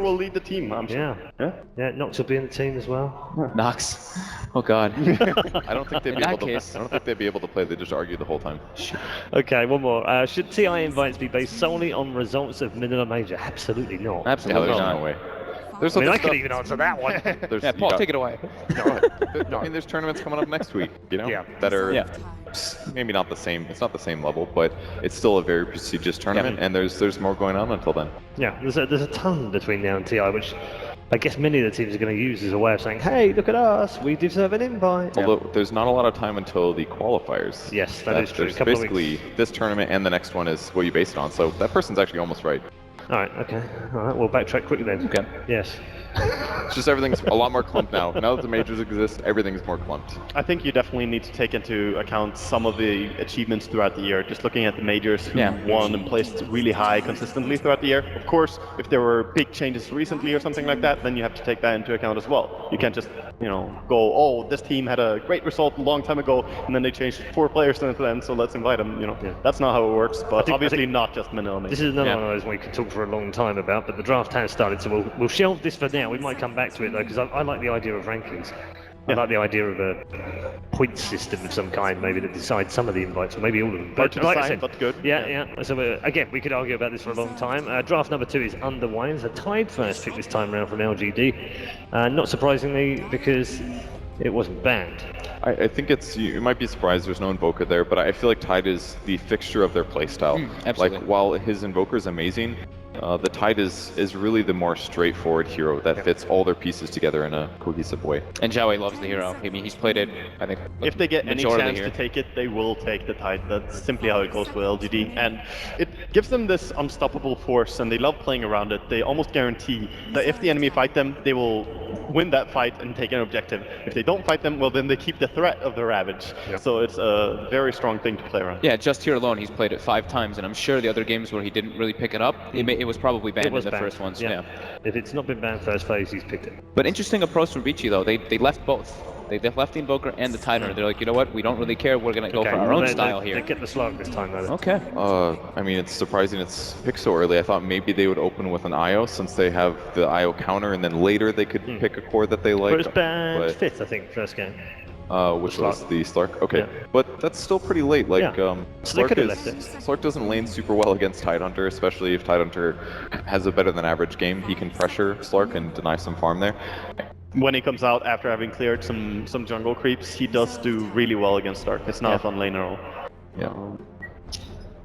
will lead the team, I'm sure. Yeah, Nox will be in the team as well. Nox. Oh god. I don't think they'd be able to. I don't think they'd be able to play. They just argue the whole time. Okay, one more. Should TI invites be based solely on results of Manila Major? Absolutely not. Absolutely There's not. no way. I mean, I could even answer that one. Yeah, Paul, take it away. I mean, there's tournaments coming up next week, you know, that are maybe not the same. It's not the same level, but it's still a very prestigious tournament, and there's more going on until then. Yeah, there's a ton between now and TI, which I guess many of the teams are going to use as a way of saying, hey, look at us, we deserve an invite. Although there's not a lot of time until the qualifiers. Yes, that is true. Basically, this tournament and the next one is what you base it on, so that person's actually almost right. Alright, okay. Alright, we'll backtrack quickly then. Okay. Yes. It's just everything's a lot more clumped now. Now that the majors exist, everything's more clumped. I think you definitely need to take into account some of the achievements throughout the year. Just looking at the majors who won and placed really high consistently throughout the year. Of course, if there were big changes recently or something like that, then you have to take that into account as well. You can't just, you know, go, oh, this team had a great result a long time ago, and then they changed 4 players since then, so let's invite them. You know, that's not how it works. But obviously not just Manila. This is another one of those we could talk for a long time about, but the draft has started, so we'll shelve this for now. We might come back to it though, because I like the idea of rankings. I like the idea of a point system of some kind, maybe, that decides some of the invites, or maybe all of them. But like I said, but good. Yeah. So again, we could argue about this for a long time. Draft number 2 is Underwine. It's a tied first pick this time around from LGD. Not surprisingly, because it wasn't banned. I think you might be surprised there's no Invoker there, but I feel like Tide is the fixture of their playstyle. Absolutely. Like, while his Invoker is amazing, the Tide is really the more straightforward hero that fits all their pieces together in a cohesive way. And Zhao loves the hero. I mean, he's played it, I think, if they get any chance here. to take it, they will take the Tide. That's simply how it goes with LGD. And it gives them this unstoppable force, and they love playing around it. They almost guarantee that if the enemy fight them, they will win that fight and take an objective. If they don't fight them, well, then they keep the threat of the Ravage. So it's a very strong thing to play around. Yeah, just here alone, he's played it 5 times, and I'm sure the other games where he didn't really pick it up, it was probably banned in the first ones. Yeah. If it's not been banned first phase, he's picked it. But interesting approach from Vici though. They left both. They left the Invoker and the Tider. They're like, you know what? We don't really care. We're gonna go for our own style here. They get the slug this time, though. Okay. I mean, it's surprising it's picked so early. I thought maybe they would open with an IO since they have the IO counter, and then later they could pick a core that they like. But it was banned 5th, I think, first game. Which was the Slark. Okay, but that's still pretty late. Like, so they could have left it. Slark doesn't lane super well against Tidehunter, especially if Tidehunter has a better than average game. He can pressure Slark and deny some farm there. When he comes out after having cleared some jungle creeps, he does do really well against Slark. It's not a fun lane at all. Yeah.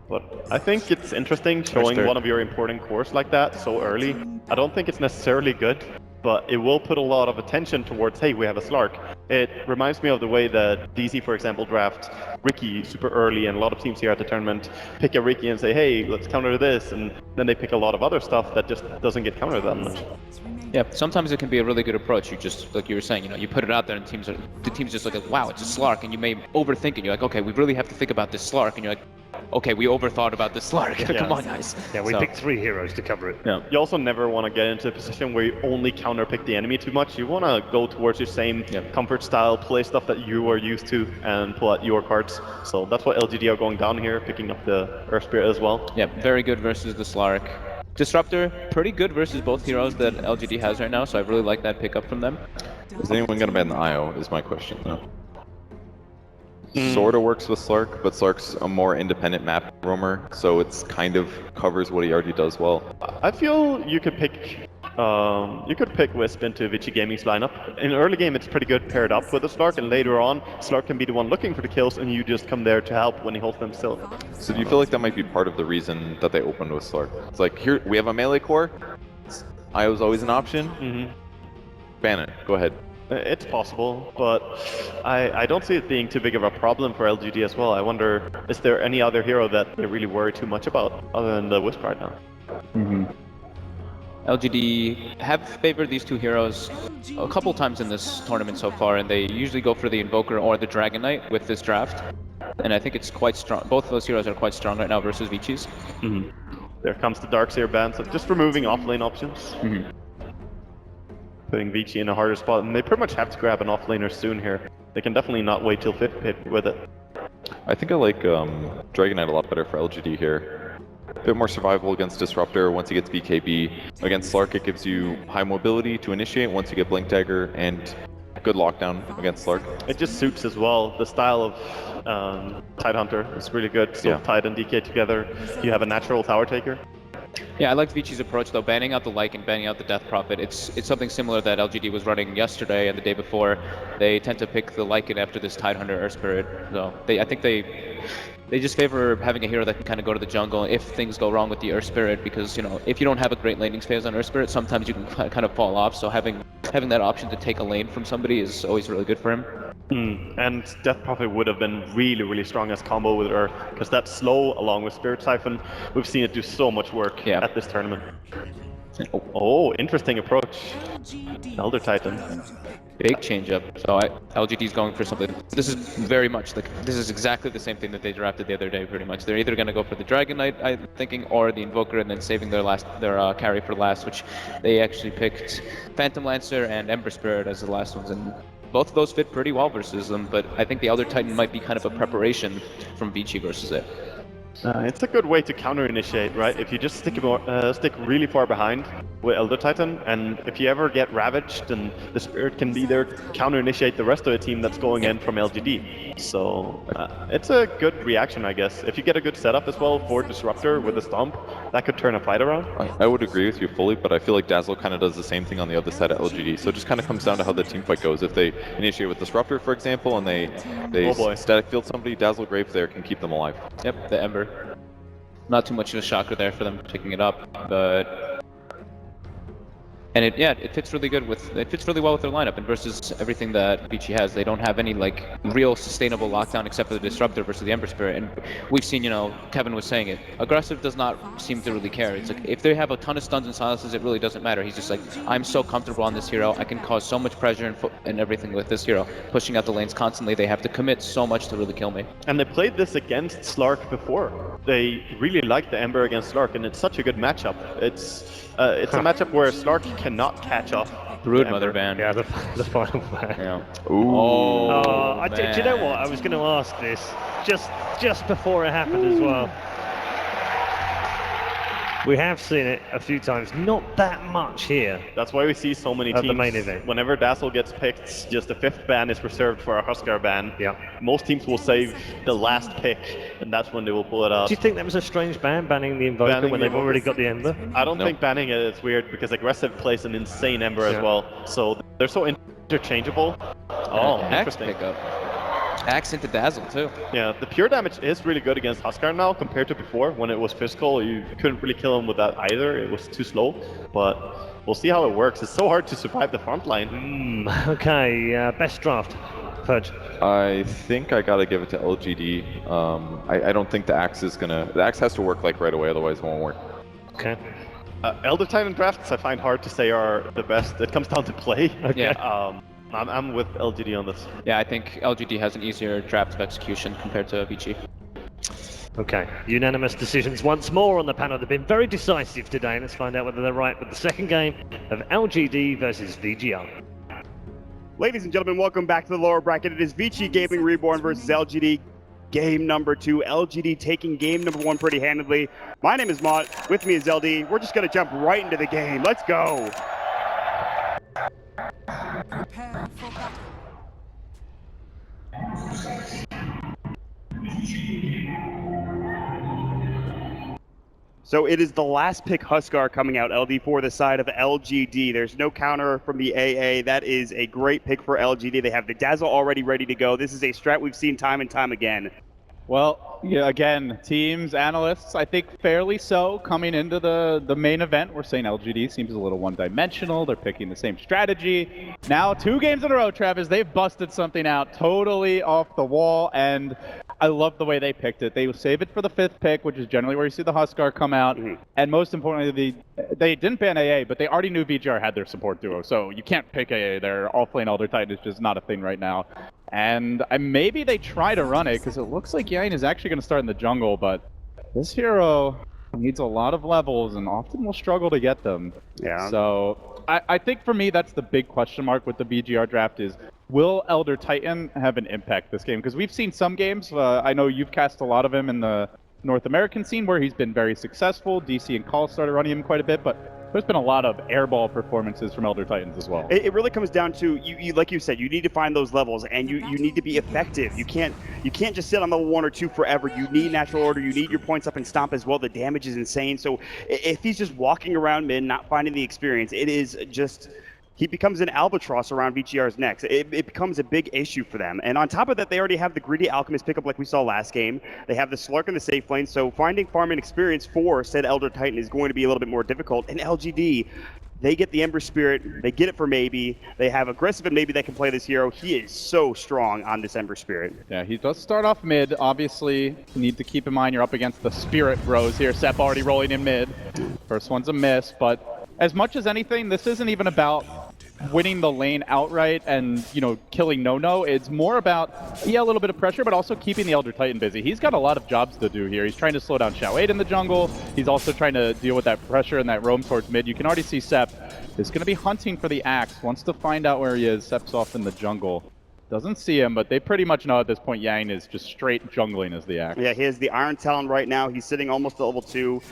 But I think it's interesting showing one of your important cores like that so early. I don't think it's necessarily good, but it will put a lot of attention towards, hey, we have a Slark. It reminds me of the way that DZ, for example, draft Riki super early, and a lot of teams here at the tournament pick a Riki and say, hey, let's counter this, and then they pick a lot of other stuff that just doesn't get countered that much. Yeah, sometimes it can be a really good approach. You just, like you were saying, you know, you put it out there and the teams just look at, wow, it's a Slark, and you may overthink it. You're like, okay, we really have to think about this Slark, and you're like, okay, we overthought about this Slark. Come on, guys. Yeah, we picked 3 heroes to cover it. Yeah. You also never want to get into a position where you only counterpick the enemy too much. You want to go towards your same comfort style, play stuff that you are used to, and pull out your cards. So that's what LGD are going down here, picking up the Earth Spirit as well. Yeah, very good versus the Slark. Disruptor, pretty good versus both heroes that LGD has right now, so I really like that pickup from them. Is anyone going to ban the IO, is my question. No. Sorta works with Slark, but Slark's a more independent map roamer, so it's kind of covers what he already does well. I feel you could pick Wisp into VG.Gaming's lineup. In early game, it's pretty good paired up with a Slark, and later on, Slark can be the one looking for the kills, and you just come there to help when he holds them still. So do you feel like that might be part of the reason that they opened with Slark? It's like, here, we have a melee core, IO's always an option, ban it, go ahead. It's possible, but I don't see it being too big of a problem for LGD as well. I wonder, is there any other hero that they really worry too much about other than the Wisp right now? LGD have favored these 2 heroes a couple times in this tournament so far, and they usually go for the Invoker or the Dragon Knight with this draft. And I think it's quite strong. Both of those heroes are quite strong right now versus Vici's. There comes the Darkseer ban, so just removing off-lane options. Putting Vici in a harder spot, and they pretty much have to grab an off-laner soon here. They can definitely not wait till 5th hit with it. I think I like Dragon Knight a lot better for LGD here. bit more survival against Disruptor once he gets BKB. Against Slark, it gives you high mobility to initiate once you get Blink Dagger, and good lockdown against Slark. It just suits as well. The style of Tidehunter is really good. So Tide and DK together, you have a natural tower taker. Yeah, I liked Vici's approach though, banning out the Lycan and banning out the Death Prophet. It's something similar that LGD was running yesterday and the day before. They tend to pick the Lycan after this Tidehunter Earth Spirit. So I think they just favor having a hero that can kind of go to the jungle if things go wrong with the Earth Spirit, because, you know, if you don't have a great laning phase on Earth Spirit, sometimes you can kind of fall off. So having that option to take a lane from somebody is always really good for him. And Death Prophet would have been really, really strong as combo with Earth, because that slow along with Spirit Siphon, we've seen it do so much work at this tournament. Oh, interesting approach. Elder Titan. Big change up. So LGD's going for something. This is very much like, this is exactly the same thing that they drafted the other day, pretty much. They're either going to go for the Dragon Knight, I'm thinking, or the Invoker, and then saving their carry for last, which they actually picked Phantom Lancer and Ember Spirit as the last ones, and both of those fit pretty well versus them, but I think the Elder Titan might be kind of a preparation from Vici versus it. It's a good way to counter-initiate, right? If you just stick really far behind with Elder Titan, and if you ever get ravaged, then the Spirit can be there to counter-initiate the rest of the team that's going in from LGD. So it's a good reaction, I guess. If you get a good setup as well for Disruptor with a Stomp, that could turn a fight around. I would agree with you fully, but I feel like Dazzle kind of does the same thing on the other side of LGD. So it just kind of comes down to how the team fight goes. If they initiate with Disruptor, for example, and they static field somebody, Dazzle Grave there can keep them alive. Yep, the Ember. Not too much of a shocker there for them picking it up, but and it fits really good with well with their lineup, and versus everything that Vici has, they don't have any like real sustainable lockdown except for the Disruptor versus the Ember Spirit. And we've seen, you know, Kevin was saying it, aggressive does not seem to really care. It's like if they have a ton of stuns and silences, it really doesn't matter. He's just like, I'm so comfortable on this hero, I can cause so much pressure and everything with this hero, pushing out the lanes constantly. They have to commit so much to really kill me. And they played this against Slark before. They really liked the Ember against Slark, and it's such a good matchup. It's a matchup where Slark cannot catch up. Broodmother ban. Yeah, the final ban. Yeah. Ooh. Oh, do you know what? I was going to ask this just before it happened as well. We have seen it a few times, not that much here. That's why we see so many teams. At the main event. Whenever Dazzle gets picked, just the 5th ban is reserved for a Huskar ban. Yeah. Most teams will save the last pick, and that's when they will pull it out. Do you think that was a strange ban, banning the Invoker when they've already got the Ember? I don't think banning it is weird, because Aggressive plays an insane Ember as well. So they're so interchangeable. Oh, interesting. Axe into Dazzle too. Yeah, the pure damage is really good against Huskar now compared to before. When it was physical, you couldn't really kill him with that either. It was too slow, but we'll see how it works. It's so hard to survive the front line. Okay, best draft, Purge. I think I gotta give it to LGD. I don't think the Axe is gonna... The Axe has to work like right away, otherwise it won't work. Okay. Elder Titan drafts I find hard to say are the best. It comes down to play. Okay. Yeah. I'm with LGD on this. Yeah, I think LGD has an easier draft of execution compared to Vici. Okay, unanimous decisions once more on the panel. They've been very decisive today. Let's find out whether they're right with the second game of LGD versus VG.R. Ladies and gentlemen, welcome back to the lower bracket. It is Vici-Gaming Reborn versus LGD. Game number 2. LGD taking game number 1 pretty handedly. My name is Mott. With me is LD. We're just going to jump right into the game. Let's go. Prepare for battle. So it is the last pick Huskar coming out, LD, for the side of LGD. There's no counter from the AA. That is a great pick for LGD. They have the Dazzle already ready to go. This is a strat we've seen time and time again. Well, yeah, again, teams, analysts, I think fairly so. Coming into the main event, we're saying LGD seems a little one-dimensional. They're picking the same strategy. Now, 2 games in a row, Travis, they've busted something out totally off the wall, and I love the way they picked it. They save it for the 5th pick, which is generally where you see the Huskar come out. And most importantly, they didn't ban AA, but they already knew VG.R had their support duo, so you can't pick AA. They're off-lane Elder Titan is just not a thing right now. And maybe they try to run it, because it looks like Yain is actually going to start in the jungle, but this hero needs a lot of levels and often will struggle to get them. Yeah. So I think for me, that's the big question mark with the VG.R draft is, will Elder Titan have an impact this game? Because we've seen some games, I know you've cast a lot of him in the North American scene where he's been very successful. DC and Call started running him quite a bit, but there's been a lot of airball performances from Elder Titans as well. It really comes down to, you like you said, you need to find those levels, and you need to be effective. You can't just sit on level 1 or 2 forever. You need natural order. You need your points up and stomp as well. The damage is insane. So if he's just walking around mid, not finding the experience, it is just... he becomes an albatross around VG.R's necks. It becomes a big issue for them. And on top of that, they already have the greedy Alchemist pickup like we saw last game. They have the Slark in the safe lane, so finding farming experience for said Elder Titan is going to be a little bit more difficult. And LGD, they get the Ember Spirit, they get it for Maybe, they have Aggressive and Maybe that can play this hero. He is so strong on this Ember Spirit. Yeah, he does start off mid. Obviously, you need to keep in mind you're up against the Spirit Bros here. Sep already rolling in mid. First one's a miss, but as much as anything, this isn't even about winning the lane outright and, you know, killing No-No. It's more about, yeah, a little bit of pressure, but also keeping the Elder Titan busy. He's got a lot of jobs to do here. He's trying to slow down Xiao 8 in the jungle. He's also trying to deal with that pressure and that roam towards mid. You can already see Sep is going to be hunting for the Axe. Wants to find out where he is. Sep's off in the jungle. Doesn't see him, but they pretty much know at this point Yang is just straight jungling as the Axe. Yeah, he has the Iron Talon right now. He's sitting almost at level 2.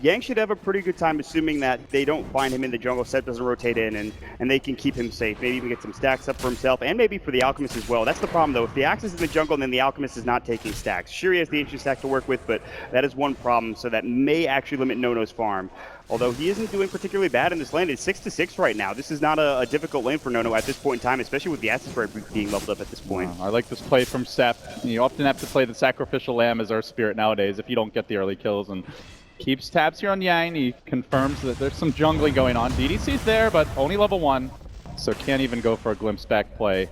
Yang should have a pretty good time, assuming that they don't find him in the jungle. Sep doesn't rotate in, and they can keep him safe. Maybe even get some stacks up for himself, and maybe for the Alchemist as well. That's the problem, though. If the Axe is in the jungle, then the Alchemist is not taking stacks. Sure, he has the ancient stack to work with, but that is one problem, so that may actually limit No-No's farm. Although he isn't doing particularly bad in this lane. It's 6-6 right now. This is not a difficult lane for No-No at this point in time, especially with the Acid Spray being leveled up at this point. I like this play from Sep. You often have to play the Sacrificial Lamb as our Spirit nowadays if you don't get the early kills. And keeps tabs here on Yang. He confirms that there's some jungling going on. DDC's there, but only level 1, so can't even go for a glimpse back play.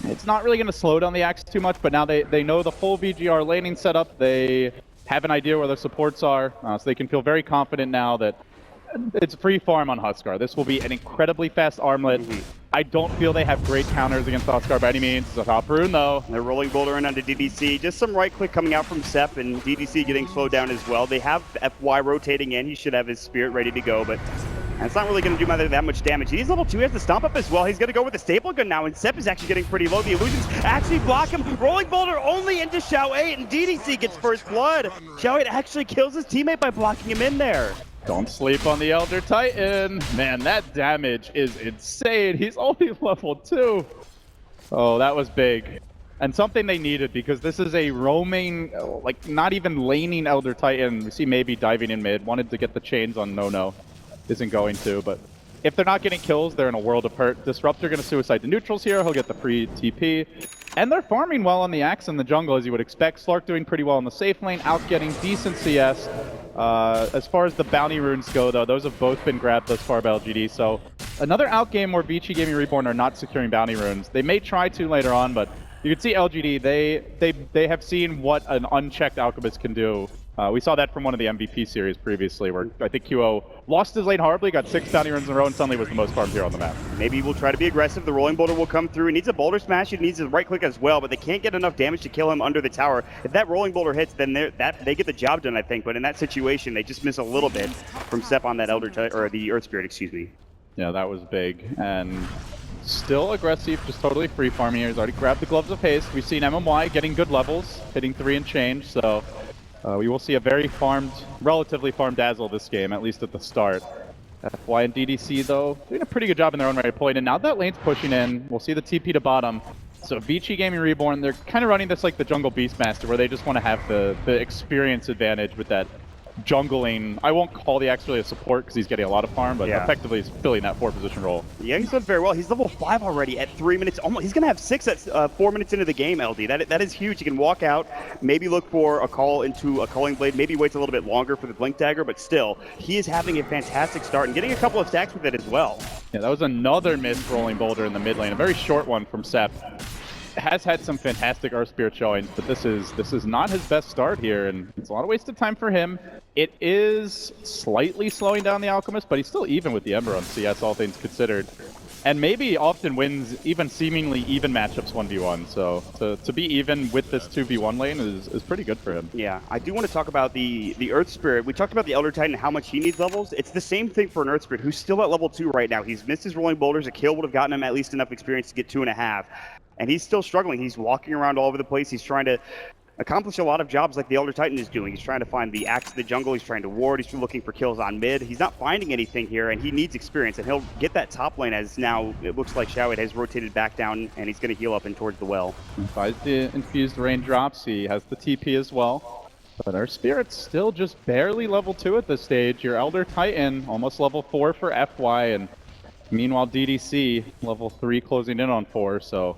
It's not really going to slow down the Axe too much, but now they know the full VG.R laning setup. They have an idea where their supports are, so they can feel very confident now that it's free farm on Huskar. This will be an incredibly fast armlet. I don't feel they have great counters against Huskar by any means. It's a top rune though. They're rolling Boulder in onto DDC. Just some right click coming out from Sep, and DDC getting slowed down as well. They have FY rotating in. He should have his Spirit ready to go, but it's not really going to do that much damage. He's level 2. He has the Stomp Up as well. He's going to go with the Staple Gun now, and Sep is actually getting pretty low. The Illusions actually block him. Rolling Boulder only into Xiao 8, and DDC gets first blood. Xiao 8 actually kills his teammate by blocking him in there. Don't sleep on the Elder Titan. Man, that damage is insane. He's only level 2. Oh, that was big. And something they needed, because this is a roaming, like, not even laning Elder Titan. We see Maybe diving in mid. Wanted to get the chains on No-No. Isn't going to, but if they're not getting kills, they're in a world of hurt. Disruptor going to suicide the neutrals here. He'll get the free TP. And they're farming well on the Axe in the jungle, as you would expect. Slark doing pretty well in the safe lane, out getting decent CS. As far as the bounty runes go, though, those have both been grabbed thus far by LGD. So another outgame where Vici-Gaming Reborn are not securing bounty runes. They may try to later on, but you can see LGD, they have seen what an unchecked Alchemist can do. We saw that from one of the MVP series previously, where I think QO lost his lane horribly, got 6 bounty runs in a row, and suddenly was the most farmed hero on the map. Maybe we'll try to be aggressive. The Rolling Boulder will come through. He needs a Boulder Smash. He needs a right click as well, but they can't get enough damage to kill him under the tower. If that Rolling Boulder hits, then they get the job done, I think. But in that situation, they just miss a little bit from Sep on that or the Earth Spirit, excuse me. Yeah, that was big. And still aggressive, just totally free farming here. He's already grabbed the Gloves of Haste. We've seen MMY getting good levels, hitting 3 and change, so we will see a very relatively farmed Dazzle this game, at least at the start. FY and DDC, though, doing a pretty good job in their own right point. And now that lane's pushing in, we'll see the TP to bottom. So Vici-Gaming Reborn, they're kind of running this like the Jungle Beastmaster, where they just want to have the experience advantage with that jungling. I won't call the Axe really a support because he's getting a lot of farm, but effectively he's filling that 4-position role. Yeah, he's done very well. He's level 5 already at 3 minutes. Almost, he's going to have 6 at 4 minutes into the game, LD. That is huge. He can walk out, maybe look for a call into a Culling Blade, maybe waits a little bit longer for the Blink Dagger, but still, he is having a fantastic start and getting a couple of stacks with it as well. Yeah, that was another missed Rolling Boulder in the mid lane, a very short one from Sep. Has had some fantastic Earth Spirit showings, but this is not his best start here, and it's a lot of wasted time for him. It is slightly slowing down the Alchemist, but he's still even with the Ember on CS, all things considered. And maybe often wins even seemingly even matchups 1v1, so to be even with this 2v1 lane is pretty good for him. Yeah, I do want to talk about the Earth Spirit. We talked about the Elder Titan and how much he needs levels. It's the same thing for an Earth Spirit, who's still at level 2 right now. He's missed his Rolling Boulders. A kill would have gotten him at least enough experience to get 2.5. And he's still struggling. He's walking around all over the place. He's trying to accomplish a lot of jobs like the Elder Titan is doing. He's trying to find the Axe of the Jungle, he's trying to ward, he's looking for kills on mid. He's not finding anything here, and he needs experience, and he'll get that top lane as now it looks like Xiaowei has rotated back down, and he's going to heal up and towards the well. Buys the infused raindrops, he has the TP as well. But our Spirit's still just barely level 2 at this stage. Your Elder Titan, almost level 4 for FY, and meanwhile DDC, level 3 closing in on 4, so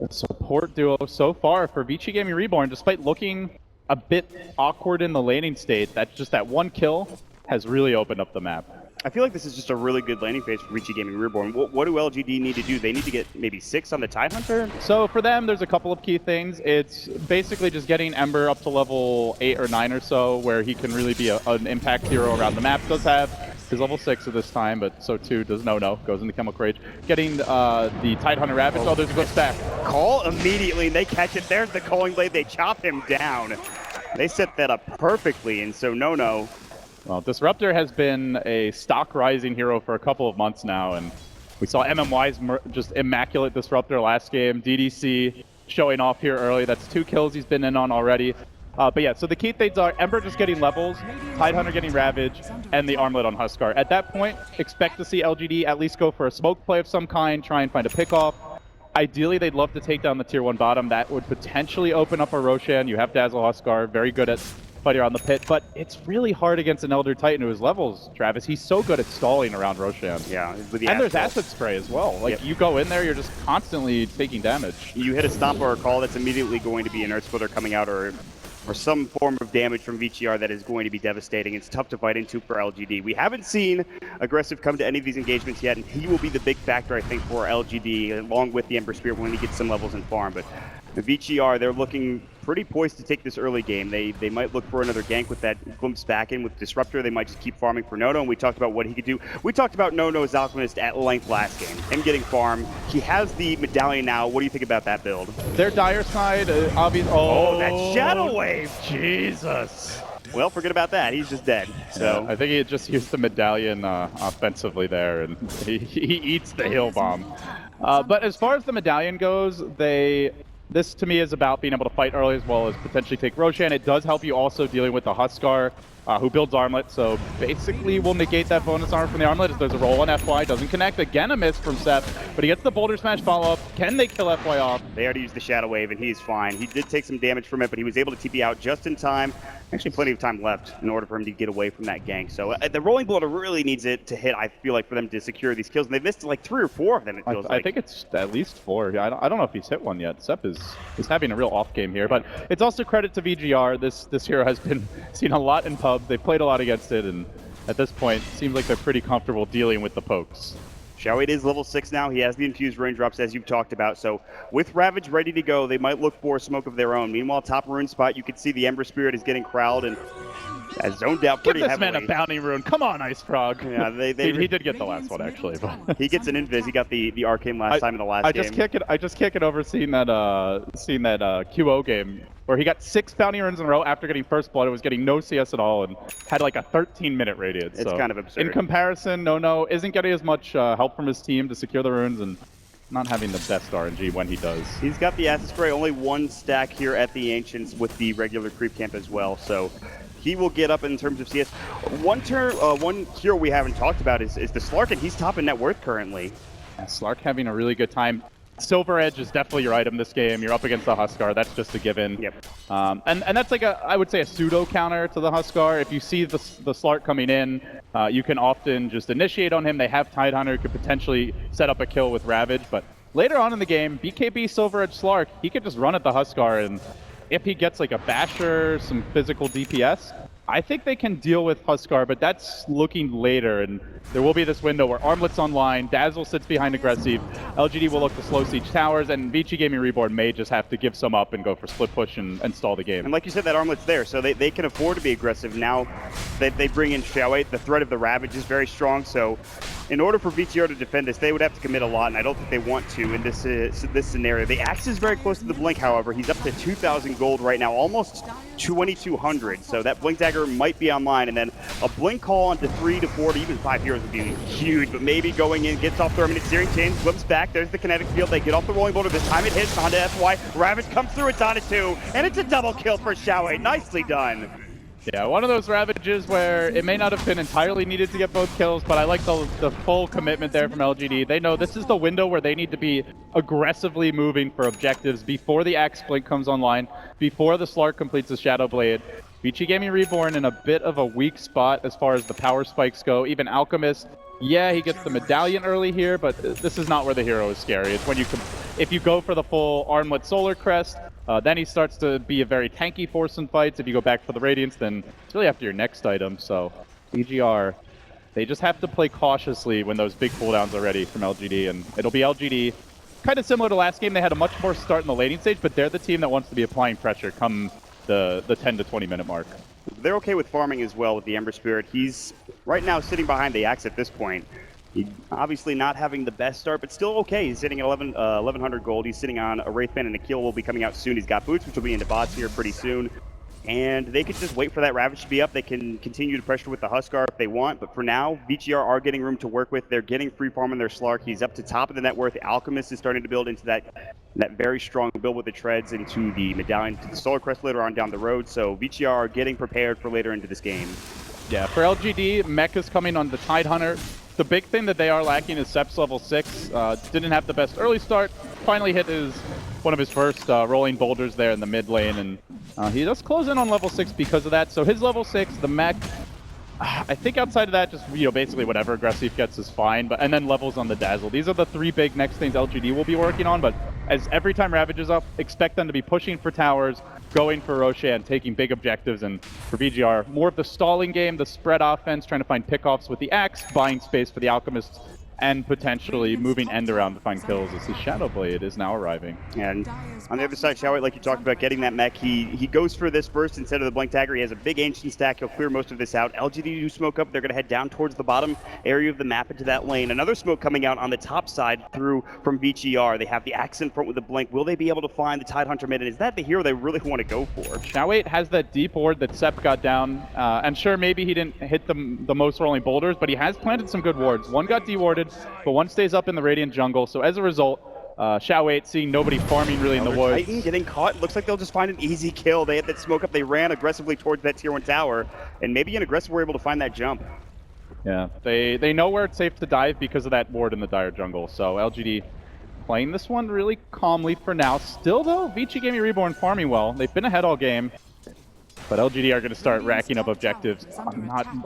the support duo so far for VG.Gaming Reborn, despite looking a bit awkward in the laning state, that's just that one kill has really opened up the map. I feel like this is just a really good laning phase for VG.Gaming Reborn. What do LGD need to do? They need to get maybe 6 on the Tidehunter? So for them, there's a couple of key things. It's basically just getting Ember up to level 8 or 9 or so, where he can really be an impact hero around the map. Does have his level 6 at this time, but so too does No, goes into Chemical Rage. Getting the Tidehunter Ravage, oh, there's a good stack. Call immediately, and they catch it. There's the Culling Blade, they chop him down. They set that up perfectly, and so No. Well, Disruptor has been a stock rising hero for a couple of months now, and we saw MMY's just immaculate Disruptor last game. DDC showing off here early. That's 2 kills he's been in on already. But yeah, so the key things are Ember just getting levels, Tidehunter getting Ravage, and the Armlet on Huskar. At that point, expect to see LGD at least go for a smoke play of some kind, try and find a pick-off. Ideally, they'd love to take down the tier 1 bottom. That would potentially open up a Roshan. You have Dazzle Huskar, very good at fighting around the pit, but it's really hard against an Elder Titan who has levels, Travis. He's so good at stalling around Roshan. Yeah. And there's Acid Spray as well. Like, yep. You go in there, you're just constantly taking damage. You hit a stomp or a call, that's immediately going to be an Earth Splitter coming out, or some form of damage from VG.R that is going to be devastating. It's tough to fight into for LGD. We haven't seen Aggressive come to any of these engagements yet, and he will be the big factor, I think, for LGD, along with the Ember Spirit when he gets some levels in farm. But the VG.R, they're looking pretty poised to take this early game. They might look for another gank with that glimpse back in with Disruptor. They might just keep farming for No, and we talked about what he could do. We talked about No's Alchemist at length last game. Him getting farm. He has the medallion now. What do you think about that build? Their dire side, obviously. Oh, that Shadow Wave! Jesus. Well, forget about that. He's just dead. So yeah, I think he just used the medallion offensively there, and he eats the heal bomb. But as far as the medallion goes, this to me is about being able to fight early as well as potentially take Roshan. It does help you also dealing with the Huskar, who builds Armlet, so basically will negate that bonus armor from the Armlet as there's a roll on FY. Doesn't connect. Again, a miss from Seth, but he gets the Boulder Smash follow-up. Can they kill FY off? They already used the Shadow Wave, and he's fine. He did take some damage from it, but he was able to TP out just in time. Actually, plenty of time left in order for him to get away from that gank. So the Rolling Boulder really needs it to hit, I feel like, for them to secure these kills. And they've missed like 3 or 4 of them, it feels like. I think it's at least 4. Yeah, I don't know if he's hit one yet. Sep is having a real off game here, but it's also credit to VG.R. This hero has been seen a lot in pub. They've played a lot against it, and at this point, it seems like they're pretty comfortable dealing with the pokes. Xiaowei is level 6 now. He has the infused raindrops, as you've talked about. So with Ravage ready to go, they might look for a smoke of their own. Meanwhile, top rune spot, you can see the Ember Spirit is getting crowded and has zoned out pretty heavily. Give this man a bounty rune. Come on, Ice Frog. Yeah, he did get the last one, actually. But he gets an invis. He got the arcane last time in the last game. I just can't get over seeing that QO game where he got 6 bounty runes in a row after getting first blood. It was getting no CS at all and had like a 13-minute radius. It's kind of absurd. In comparison, No isn't getting as much help from his team to secure the runes and not having the best RNG when he does. He's got the Acid Spray, only 1 stack here at the Ancients with the regular creep camp as well. So he will get up in terms of CS. One hero we haven't talked about is the Slark, and he's top in net worth currently. Yeah, Slark having a really good time. Silver Edge is definitely your item this game. You're up against the Huskar. That's just a given. Yep. And that's like I would say a pseudo counter to the Huskar. If you see the Slark coming in, you can often just initiate on him. They have Tidehunter, could potentially set up a kill with Ravage. But later on in the game, BKB Silver Edge Slark, he could just run at the Huskar, and if he gets like a basher, some physical DPS, I think they can deal with Huskar, but that's looking later, and there will be this window where Armlet's online, Dazzle sits behind aggressive, LGD will look to slow siege towers, and VG.Gaming Reborn may just have to give some up and go for split push and stall the game. And like you said, that Armlet's there, so they can afford to be aggressive. Now they bring in Xiaowei, the threat of the Ravage is very strong, so in order for VG.R to defend this, they would have to commit a lot, and I don't think they want to in this scenario. The Axe is very close to the Blink, however. He's up to 2,000 gold right now, almost 2,200. So that Blink Dagger might be online, and then a Blink call onto 3 to 4 to even 5 heroes would be huge. But maybe going in, gets off the Terminated Searing Chains, flips back. There's the kinetic field. They get off the rolling boulder. This time it hits onto FY. Ravage comes through. It's onto 2, and it's a double kill for Xiaowei. Nicely done. Yeah, one of those Ravages where it may not have been entirely needed to get both kills, but I like the full commitment there from LGD. They know this is the window where they need to be aggressively moving for objectives before the Axe Blink comes online, before the Slark completes the Shadow Blade. VG.Gaming Reborn in a bit of a weak spot as far as the power spikes go. Even Alchemist, yeah, he gets the medallion early here, but this is not where the hero is scary. It's when if you go for the full Armlet Solar Crest, then he starts to be a very tanky force in fights. If you go back for the Radiance, then it's really after your next item. So VG.R, they just have to play cautiously when those big cooldowns are ready from LGD, and it'll be LGD. Kind of similar to last game, they had a much more start in the laning stage, but they're the team that wants to be applying pressure come the 10 to 20 minute mark. They're okay with farming as well with the Ember Spirit. He's right now sitting behind the Axe at this point. He's obviously not having the best start, but still okay. He's sitting at 1,100 gold. He's sitting on a Wraithband, and a kill will be coming out soon. He's got boots, which will be into bots here pretty soon. And they could just wait for that Ravage to be up. They can continue to pressure with the Huskar if they want, but for now, VG.R are getting room to work with. They're getting free farm in their Slark. He's up to top of the net worth. The Alchemist is starting to build into that very strong build with the treads into the medallion, to the Solar Crest later on down the road. So VG.R are getting prepared for later into this game. Yeah, for LGD, Mech is coming on the Tidehunter. The big thing that they are lacking is Seps level 6. Didn't have the best early start. Finally hit one of his first rolling boulders there in the mid lane, and he does close in on level 6 because of that. So his level 6, the Mech, I think outside of that, just basically whatever aggressive gets is fine. And then levels on the Dazzle. These are the 3 big next things LGD will be working on. But as every time Ravage is up, expect them to be pushing for towers, going for Roshan, taking big objectives. And for VG.R, more of the stalling game, the spread offense, trying to find pickoffs with the Axe, buying space for the Alchemists, and potentially moving End around to find kills as the Shadow Blade is now arriving. And on the other side, Xiaowei, like you talked about, getting that mech, he goes for this first instead of the Blink Dagger. He has a big Ancient stack. He'll clear most of this out. LGD do smoke up. They're going to head down towards the bottom area of the map into that lane. Another smoke coming out on the top side through from VG.R. They have the Axe in front with the Blink. Will they be able to find the Tidehunter mid? And is that the hero they really want to go for? Xiaowei has that deep ward that Sepp got down. And sure, maybe he didn't hit the most rolling boulders, but he has planted some good wards. One got dewarded, but one stays up in the Radiant jungle. So as a result, Xiaowei seeing nobody farming really in the woods. Titan getting caught. Looks like they'll just find an easy kill. They had that smoke up. They ran aggressively towards that tier 1 tower, and maybe in aggressive were able to find that jump. Yeah, they know where it's safe to dive because of that ward in the Dire jungle. So LGD playing this one really calmly for now. Still though, VG.Gaming Reborn farming well. They've been ahead all game. But LGD are going to start racking up objectives.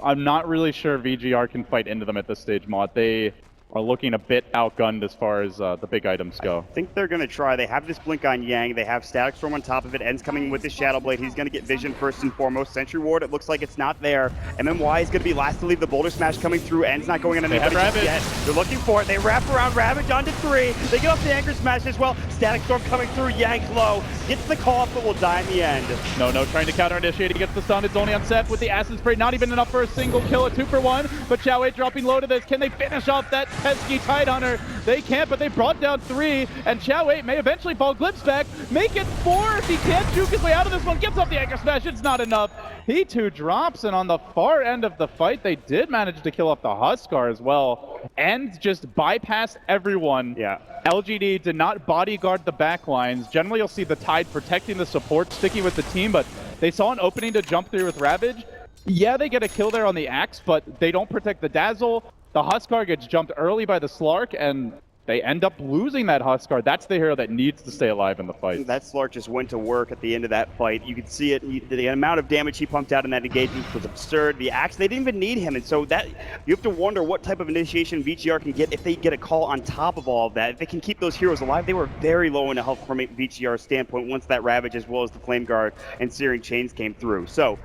I'm not really sure VG.R can fight into them at this stage, Mod. They are looking a bit outgunned as far as the big items go. I think they're going to try. They have this Blink on Yang. They have Static Storm on top of it. End's coming with the Shadow Blade. He's going to get Vision first and foremost. Sentry Ward, it looks like it's not there. MMY is going to be last to leave. The Boulder Smash coming through. End's not going on anybody just yet. They're looking for it. They wrap around Ravage onto 3. They get off the Anchor Smash as well. Static Storm coming through. Yang's low. Gets the call up, but will die in the end. No, trying to counter-initiate. He gets the stun. It's only on Seth with the Acid Spray. Not even enough for a single kill. A 2 for 1. But Xiaowei dropping low to this. Can they finish off that pesky Tidehunter? They can't, but they brought down 3, and Xiaowei may eventually fall Glimpse back, make it 4 if he can't juke his way out of this one, gets off the Anchor Smash, it's not enough. He too drops, and on the far end of the fight, they did manage to kill off the Huskar as well, and just bypassed everyone. Yeah. LGD did not bodyguard the back lines. Generally, you'll see the Tide protecting the support, sticking with the team, but they saw an opening to jump through with Ravage. Yeah, they get a kill there on the Axe, but they don't protect the Dazzle. The Huskar gets jumped early by the Slark, and they end up losing that Huskar. That's the hero that needs to stay alive in the fight. That Slark just went to work at the end of that fight. You could see it. The amount of damage he pumped out in that engagement was absurd. The Axe, they didn't even need him, and so that you have to wonder what type of initiation VG.R can get if they get a call on top of all of that. If they can keep those heroes alive, they were very low in health from a VG.R standpoint once that Ravage as well as the Flame Guard and Searing Chains came through. So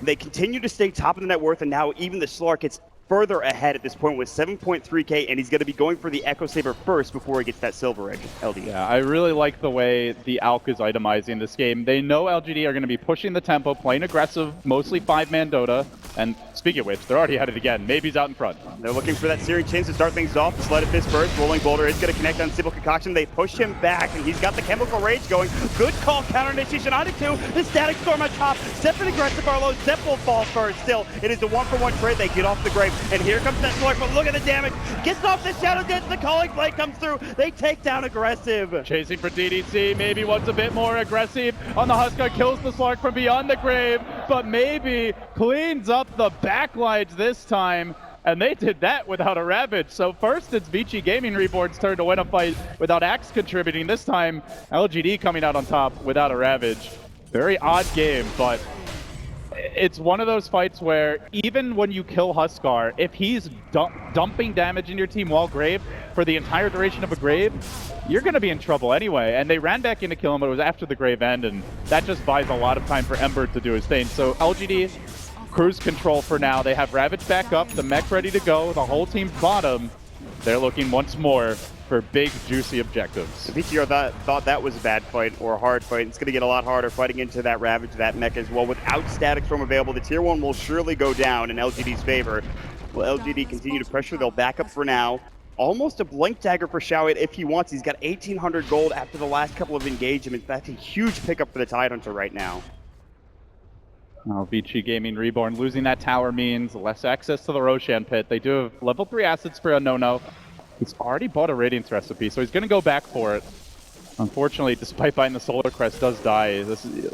they continue to stay top of the net worth, and now even the Slark gets further ahead at this point with 7.3k, and he's going to be going for the Echo Saber first before he gets that Silver Edge. LD. Yeah, I really like the way the Alk is itemizing this game. They know LGD are going to be pushing the tempo, playing aggressive, mostly 5-man Dota. And speaking of which, they're already at it again. Maybe's out in front. They're looking for that searing change to start things off. The Sleight of Fist burst. Rolling Boulder is going to connect on Simple Concoction. They push him back, and he's got the Chemical Rage going. Good call, counter initiation onto 2. The Static Storm on top. Step and aggressive Arlo. Step will fall first. Still, it is a 1-for-1 trade. They get off the grave, and here comes that Slark, but look at the damage. Gets off the Shadow Dance. The Calling Blade comes through. They take down aggressive. Chasing for DDC. Maybe wants a bit more aggressive on the Huskar. Kills the Slark from beyond the grave, but maybe cleans up the backlines this time. And they did that without a Ravage. So first it's VG.Gaming Reborn's turn to win a fight without Axe contributing. This time LGD coming out on top without a Ravage. Very odd game, but it's one of those fights where even when you kill Huskar, if he's dumping damage in your team while Grave for the entire duration of a Grave, you're going to be in trouble anyway. And they ran back in to kill him, but it was after the Grave end, and that just buys a lot of time for Ember to do his thing. So LGD cruise control for now. They have Ravage back up, the mech ready to go, the whole team's bottom. They're looking once more for big, juicy objectives. VG.R thought that was a bad fight or a hard fight. It's going to get a lot harder fighting into that Ravage, that mech as well. Without Static Storm available, the Tier 1 will surely go down in LGD's favor. Will LGD continue to pressure? They'll back up for now. Almost a Blink Dagger for Showit if he wants. He's got 1,800 gold after the last couple of engagements. That's a huge pickup for the Tidehunter right now. Oh, VG.Gaming Reborn losing that tower means less access to the Roshan pit. They do have level 3 assets for a no-no. He's already bought a Radiance recipe, so he's going to go back for it. Unfortunately, despite buying the Solar Crest, does die.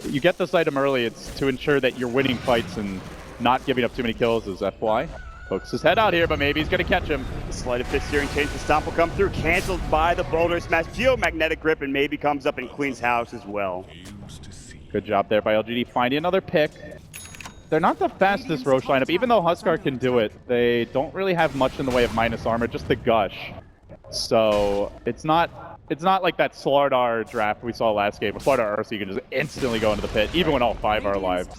You get this item early, it's to ensure that you're winning fights and not giving up too many kills as FY. Pokes his head out here, but maybe he's going to catch him. The Sleight of Fist searing change, the Stomp will come through, cancelled by the Boulder Smash. Geomagnetic Grip, and maybe comes up and cleans house as well. Good job there by LGD, finding another pick. They're not the fastest Roche lineup, even though Huskar can do it. They don't really have much in the way of minus armor, just the Gush. So it's not like that Slardar draft we saw last game. With Slardar Ursa, you can just instantly go into the pit, even when all 5 are alive.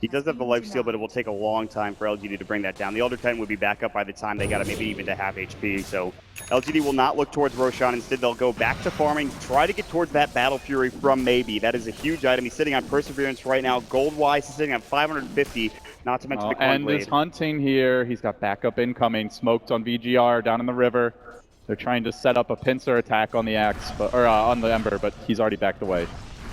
He does have the lifesteal, but it will take a long time for LGD to bring that down. The Elder Titan would be back up by the time they got it, maybe even to half HP. So LGD will not look towards Roshan. Instead, they'll go back to farming, try to get towards that Battle Fury from Maybe. That is a huge item. He's sitting on Perseverance right now. Gold-wise, he's sitting on 550, not to mention the Corn Blade. And is hunting here. He's got backup incoming. Smoked on VG.R down in the river. They're trying to set up a pincer attack on the Axe, or on the Ember, but he's already backed away.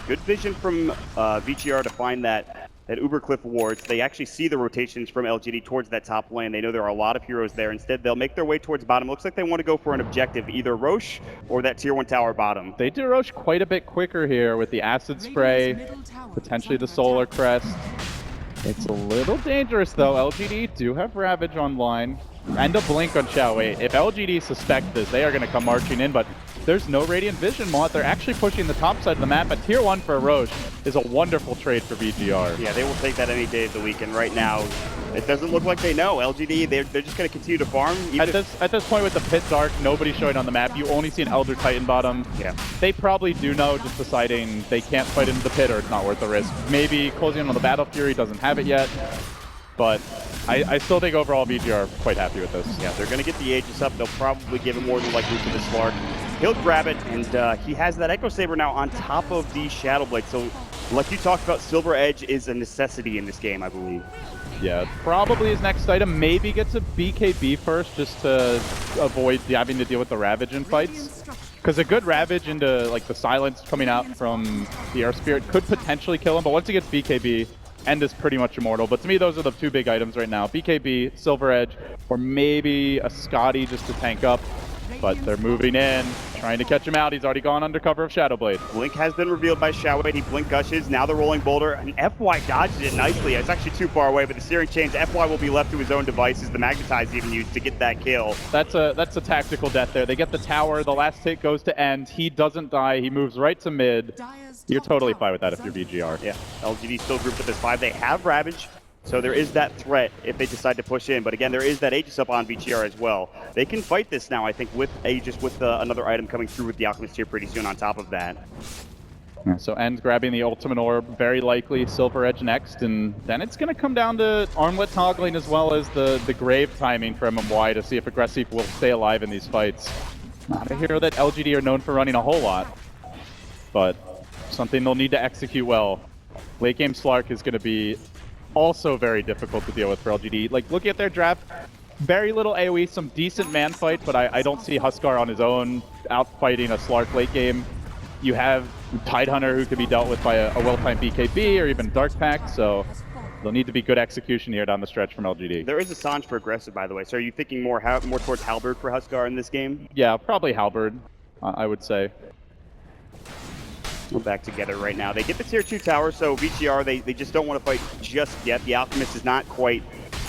Good vision from VG.R to find that Ubercliff wards. They actually see the rotations from LGD towards that top lane. They know there are a lot of heroes there. Instead, they'll make their way towards bottom. Looks like they want to go for an objective, either Roche or that Tier 1 tower bottom. They do Roche quite a bit quicker here with the Acid Spray, potentially the Solar Crest. It's a little dangerous though. LGD do have Ravage online and a Blink on Xiaowei. If LGD suspect this, they are going to come marching in, but there's no Radiant Vision mod. They're actually pushing the top side of the map, but Tier 1 for Roche is a wonderful trade for VG.R. Yeah, they will take that any day of the week, and right now, it doesn't look like they know. LGD, they're just going to continue to farm. At this point with the pit dark, nobody showing on the map. You only see an Elder Titan bottom. Yeah. They probably do know, just deciding they can't fight into the pit or it's not worth the risk. Maybe closing in on the Battle Fury, doesn't have it yet, but I still think overall VG.R are quite happy with this. Yeah, they're going to get the Aegis up. They'll probably give him more than likely to the Slark. He'll grab it, and he has that Echo Saber now on top of the Shadow Blade. So, like you talked about, Silver Edge is a necessity in this game, I believe. Yeah, probably his next item. Maybe gets a BKB first, just to avoid having to deal with the Ravage in fights. Because a good Ravage into like the silence coming out from the Air Spirit could potentially kill him, but once he gets BKB, End is pretty much immortal. But to me, those are the two big items right now. BKB, Silver Edge, or maybe a Scotty just to tank up. But they're moving in, trying to catch him out. He's already gone under cover of Shadow Blade. Blink has been revealed by Xiaowei. He Blink Gushes. Now the Rolling Boulder. And FY dodges it nicely. It's actually too far away, but the Searing Chains, FY will be left to his own devices. The Magnetize even used to get that kill. That's a tactical death there. They get the tower. The last hit goes to End. He doesn't die. He moves right to mid. You're totally fine with that if you're VG.R. Yeah, LGD still grouped up as 5. They have Ravage. So there is that threat if they decide to push in. But again, there is that Aegis up on VG.R as well. They can fight this now, I think, with Aegis, with another item coming through with the Alchemist here pretty soon on top of that. Yeah, so End's grabbing the Ultimate Orb, very likely Silver Edge next, and then it's going to come down to armlet toggling as well as the Grave timing for MMY to see if Aggressive will stay alive in these fights. Not a hero that LGD are known for running a whole lot, but something they'll need to execute well. Late game Slark is going to be also very difficult to deal with for LGD. Like, looking at their draft, very little AoE, some decent man fight, but I don't see Huskar on his own outfighting a Slark late game. You have Tidehunter who could be dealt with by a well-timed BKB or even Dark Pact, so there'll need to be good execution here down the stretch from LGD. There is a Sange for aggressive, by the way. So are you thinking more towards Halberd for Huskar in this game? Yeah, probably Halberd, I would say. We're back together right now. They get the tier 2 tower, so VG.R, they just don't want to fight just yet. The Alchemist is not quite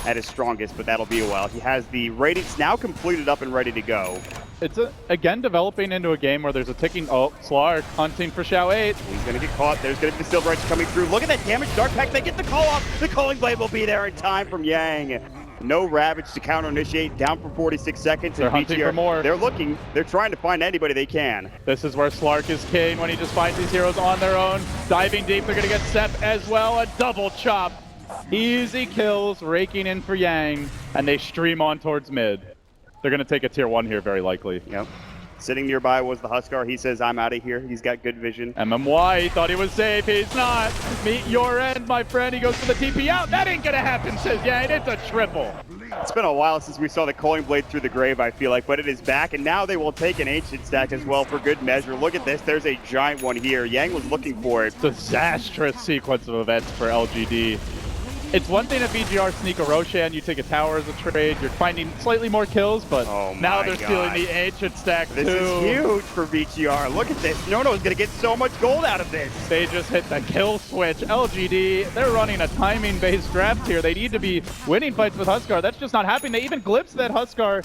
at his strongest, but that'll be a while. He has the ratings now completed up and ready to go. It's, again, developing into a game where there's a ticking... Oh, Slark hunting for Xiao 8. He's going to get caught. There's going to be the Silver Edge coming through. Look at that damage. Dark Pact, they get the call off. The Calling Blade will be there in time from Yang. No Ravage to counter-initiate, down for 46 seconds. They're hunting for more. They're looking. They're trying to find anybody they can. This is where Slark is king when he just finds these heroes on their own. Diving deep, they're going to get Sep as well. A double chop. Easy kills, raking in for Yang, and they stream on towards mid. They're going to take a tier 1 here, very likely. Yep. Sitting nearby was the Huskar. He says, I'm out of here. He's got good vision. MMY, he thought he was safe. He's not. Meet your end, my friend. He goes for the TP out. That ain't going to happen, says Yang. It's a triple. It's been a while since we saw the Calling Blade through the grave, I feel like, but it is back, and now they will take an Ancient stack as well for good measure. Look at this. There's a giant one here. Yang was looking for it. Disastrous sequence of events for LGD. It's one thing if VG.R sneak a Roshan, you take a tower as a trade, you're finding slightly more kills, but now they're stealing the Ancient stack too. This is huge for VG.R. Look at this. Nono's going to get so much gold out of this. They just hit the kill switch. LGD, they're running a timing-based draft here. They need to be winning fights with Huskar. That's just not happening. They even glimpsed that Huskar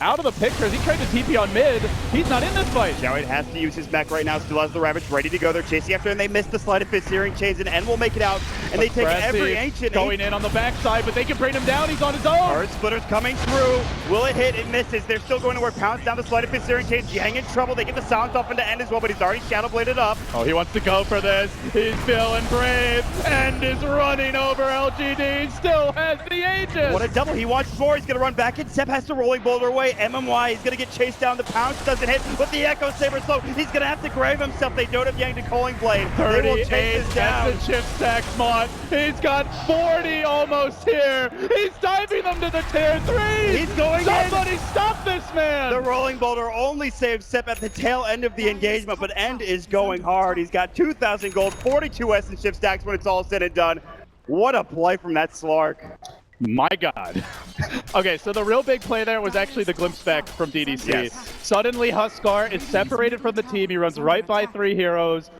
out of the picture as he tried to TP on mid. He's not in this fight. Xiao 8 has to use his mech right now, still has the Ravage ready to go. They're chasing after him. They missed the Sleight of Fist Searing Chains, and N will make it out. And they take every Ancient. Going in on the backside, but they can bring him down. He's on his own. Earth Splitter's coming through. Will it hit? It misses. They're still going to work. Pounce down the Sleight of Fist Searing Chains. Yang in trouble. They get the Silence off into N as well, but he's already Shadow Bladed up. Oh, he wants to go for this. He's feeling brave. End is running over LGD. Still has the Aegis. What a double. He wants more. He's going to run back in. Sep has to Rolling Boulder away. MMY is going to get chased down. The Pounce doesn't hit, but the Echo Saber slow. He's going to have to grave himself. They don't have Yang to Calling Blade. They will chase this down. That's a chip stack spot. He's got 40 almost here. He's diving them to the tier 3. He's going Somebody in. Stop this man. The Rolling Boulder only saves Sep at the tail end of the engagement, but End is going hard. He's got 2,000 gold, 42 Essence chip stacks when it's all said and done. What a play from that Slark. My God. Okay, so the real big play there was actually the glimpse spec from DDC. Yes. Suddenly, Huskar is separated from the team. He runs right by 3 heroes.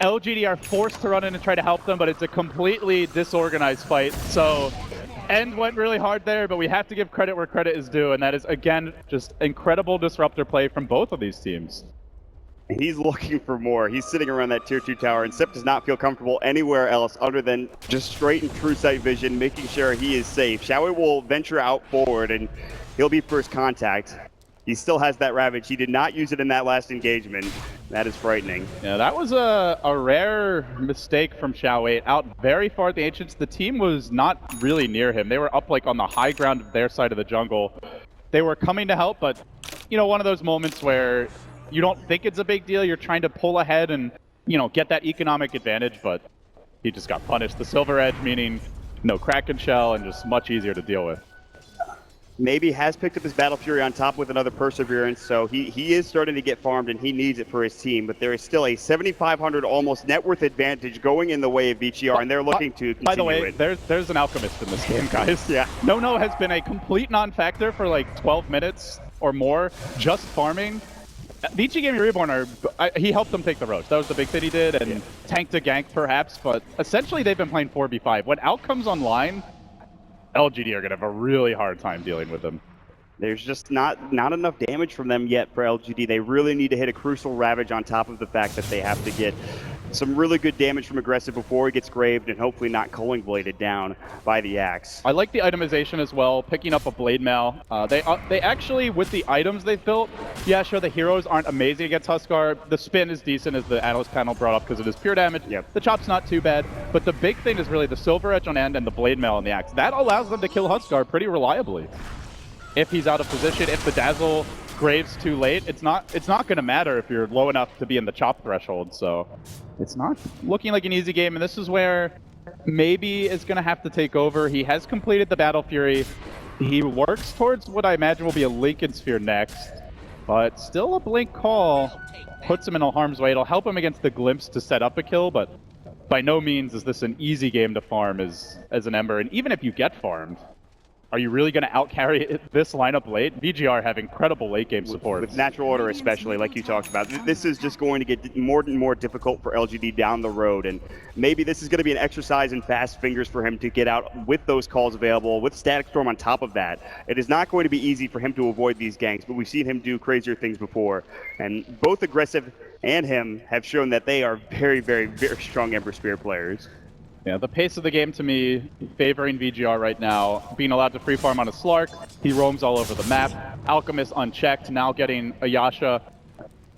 LGD are forced to run in and try to help them, but it's a completely disorganized fight. So End went really hard there, but we have to give credit where credit is due, and that is, again, just incredible disruptor play from both of these teams. He's looking for more. He's sitting around that tier 2 tower, and Sep does not feel comfortable anywhere else other than just straight and true sight vision, making sure he is safe. Xiao 8 will venture out forward, and he'll be first contact. He still has that Ravage. He did not use it in that last engagement. That is frightening. Yeah, that was a rare mistake from Xiao 8. Out very far at the Ancients, the team was not really near him. They were up like on the high ground of their side of the jungle. They were coming to help, but, you know, one of those moments where you don't think it's a big deal. You're trying to pull ahead and, you know, get that economic advantage, but he just got punished. The Silver Edge, meaning no Kraken Shell and just much easier to deal with. Maybe has picked up his Battle Fury on top with another Perseverance, so he is starting to get farmed and he needs it for his team, but there is still a 7,500 almost net worth advantage going in the way of VG.R, and they're looking to continue By the way, it. there's an Alchemist in this game, guys. Yeah. No has been a complete non-factor for like 12 minutes or more, just farming. VG.Gaming Reborn, he helped them take the roach. That was the big thing he did, and tanked a gank perhaps, but essentially they've been playing 4v5. When Out comes online, LGD are going to have a really hard time dealing with them. There's just not enough damage from them yet for LGD. They really need to hit a crucial Ravage on top of the fact that they have to get some really good damage from aggressive before he gets graved and hopefully not Calling Bladed down by the axe. I like the itemization as well, picking up a Blade Mail. They actually, with the items they've built, yeah, sure, the heroes aren't amazing against Huskar. The spin is decent, as the analyst panel brought up, because it is pure damage. Yep. The chop's not too bad, but the big thing is really the Silver Edge on End and the Blade Mail on the axe. That allows them to kill Huskar pretty reliably. If he's out of position, if the Dazzle graves too late, it's not going to matter if you're low enough to be in the chop threshold, so it's not looking like an easy game, and this is where maybe is going to have to take over. He has completed the Battle Fury. He works towards what I imagine will be a Lincoln Sphere next, but still a Blink Call puts him in a harm's way. It'll help him against the Glimpse to set up a kill, but by no means is this an easy game to farm as an Ember. And even if you get farmed, are you really going to outcarry this lineup late? VG.R have incredible late game support. With natural order especially, like you talked about. This is just going to get more and more difficult for LGD down the road, and maybe this is going to be an exercise in fast fingers for him to get out with those calls available, with Static Storm on top of that. It is not going to be easy for him to avoid these ganks, but we've seen him do crazier things before, and both Aggressive and him have shown that they are very, very, very strong Ember Spear players. Yeah, the pace of the game to me favoring VG.R right now. Being allowed to free farm on a Slark, he roams all over the map. Alchemist unchecked, now getting a Yasha.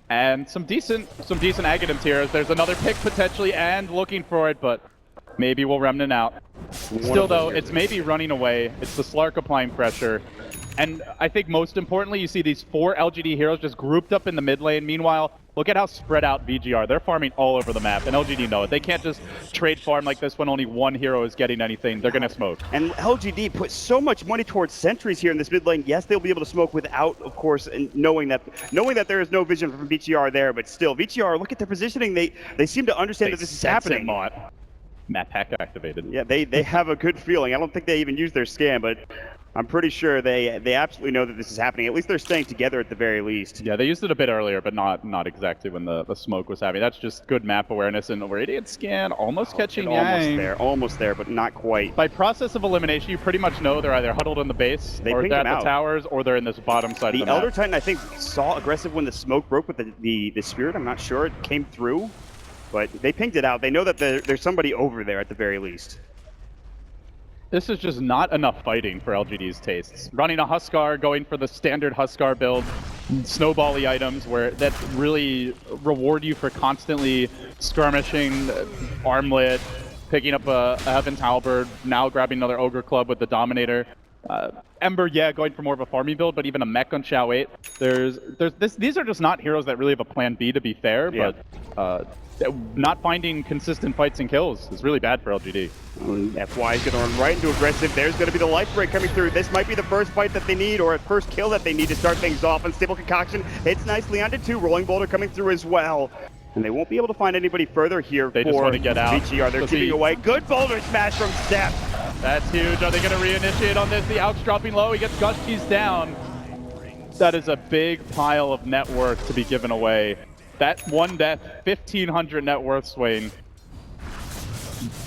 And some decent Aghanim's here. There's another pick potentially and looking for it, but maybe we'll Remnant out. Still though, it's maybe running away. It's the Slark applying pressure. And I think most importantly, you see these 4 LGD heroes just grouped up in the mid lane. Meanwhile, look at how spread out VG.R. They're farming all over the map, and LGD know it. They can't just trade farm like this when only one hero is getting anything. They're gonna smoke. And LGD put so much money towards sentries here in this mid lane. Yes, they'll be able to smoke without, of course, and knowing that there is no vision from VG.R there, but still, VG.R, look at their positioning. They seem to understand that this is happening. Map hack activated. Yeah, they have a good feeling. I don't think they even use their scan, but I'm pretty sure they absolutely know that this is happening. At least they're staying together at the very least. Yeah, they used it a bit earlier, but not exactly when the smoke was happening. That's just good map awareness and Radiant Scan almost catching Yang. Almost there, but not quite. By process of elimination, you pretty much know they're either huddled in the base, or they're at the towers, or they're in this bottom side of the map. The Elder Titan, I think, saw Aggressive when the smoke broke with the Spirit. I'm not sure. It came through, but they pinged it out. They know that there's somebody over there at the very least. This is just not enough fighting for LGD's tastes. Running a Huskar, going for the standard Huskar build, snowbally items that really reward you for constantly skirmishing, armlet, picking up a Heaven's Halberd, now grabbing another Ogre Club with the Dominator. Ember, yeah, going for more of a farming build, but even a mech on Xiao 8. These are just not heroes that really have a plan B, to be fair, yeah. But not finding consistent fights and kills is really bad for LGD. FY is going to run right into Aggressive. There's going to be the life break coming through. This might be the first fight that they need, or a first kill that they need to start things off. Unstable Concoction hits nicely onto 2. Rolling Boulder coming through as well. And they won't be able to find anybody further here. They just want to get out. VG.R, they're keeping away. Good Boulder smash from Steph. That's huge. Are they going to reinitiate on this? The Alk's dropping low. He gets Gush Keys down. That is a big pile of net worth to be given away. That one death, 1,500 net worth, Swain.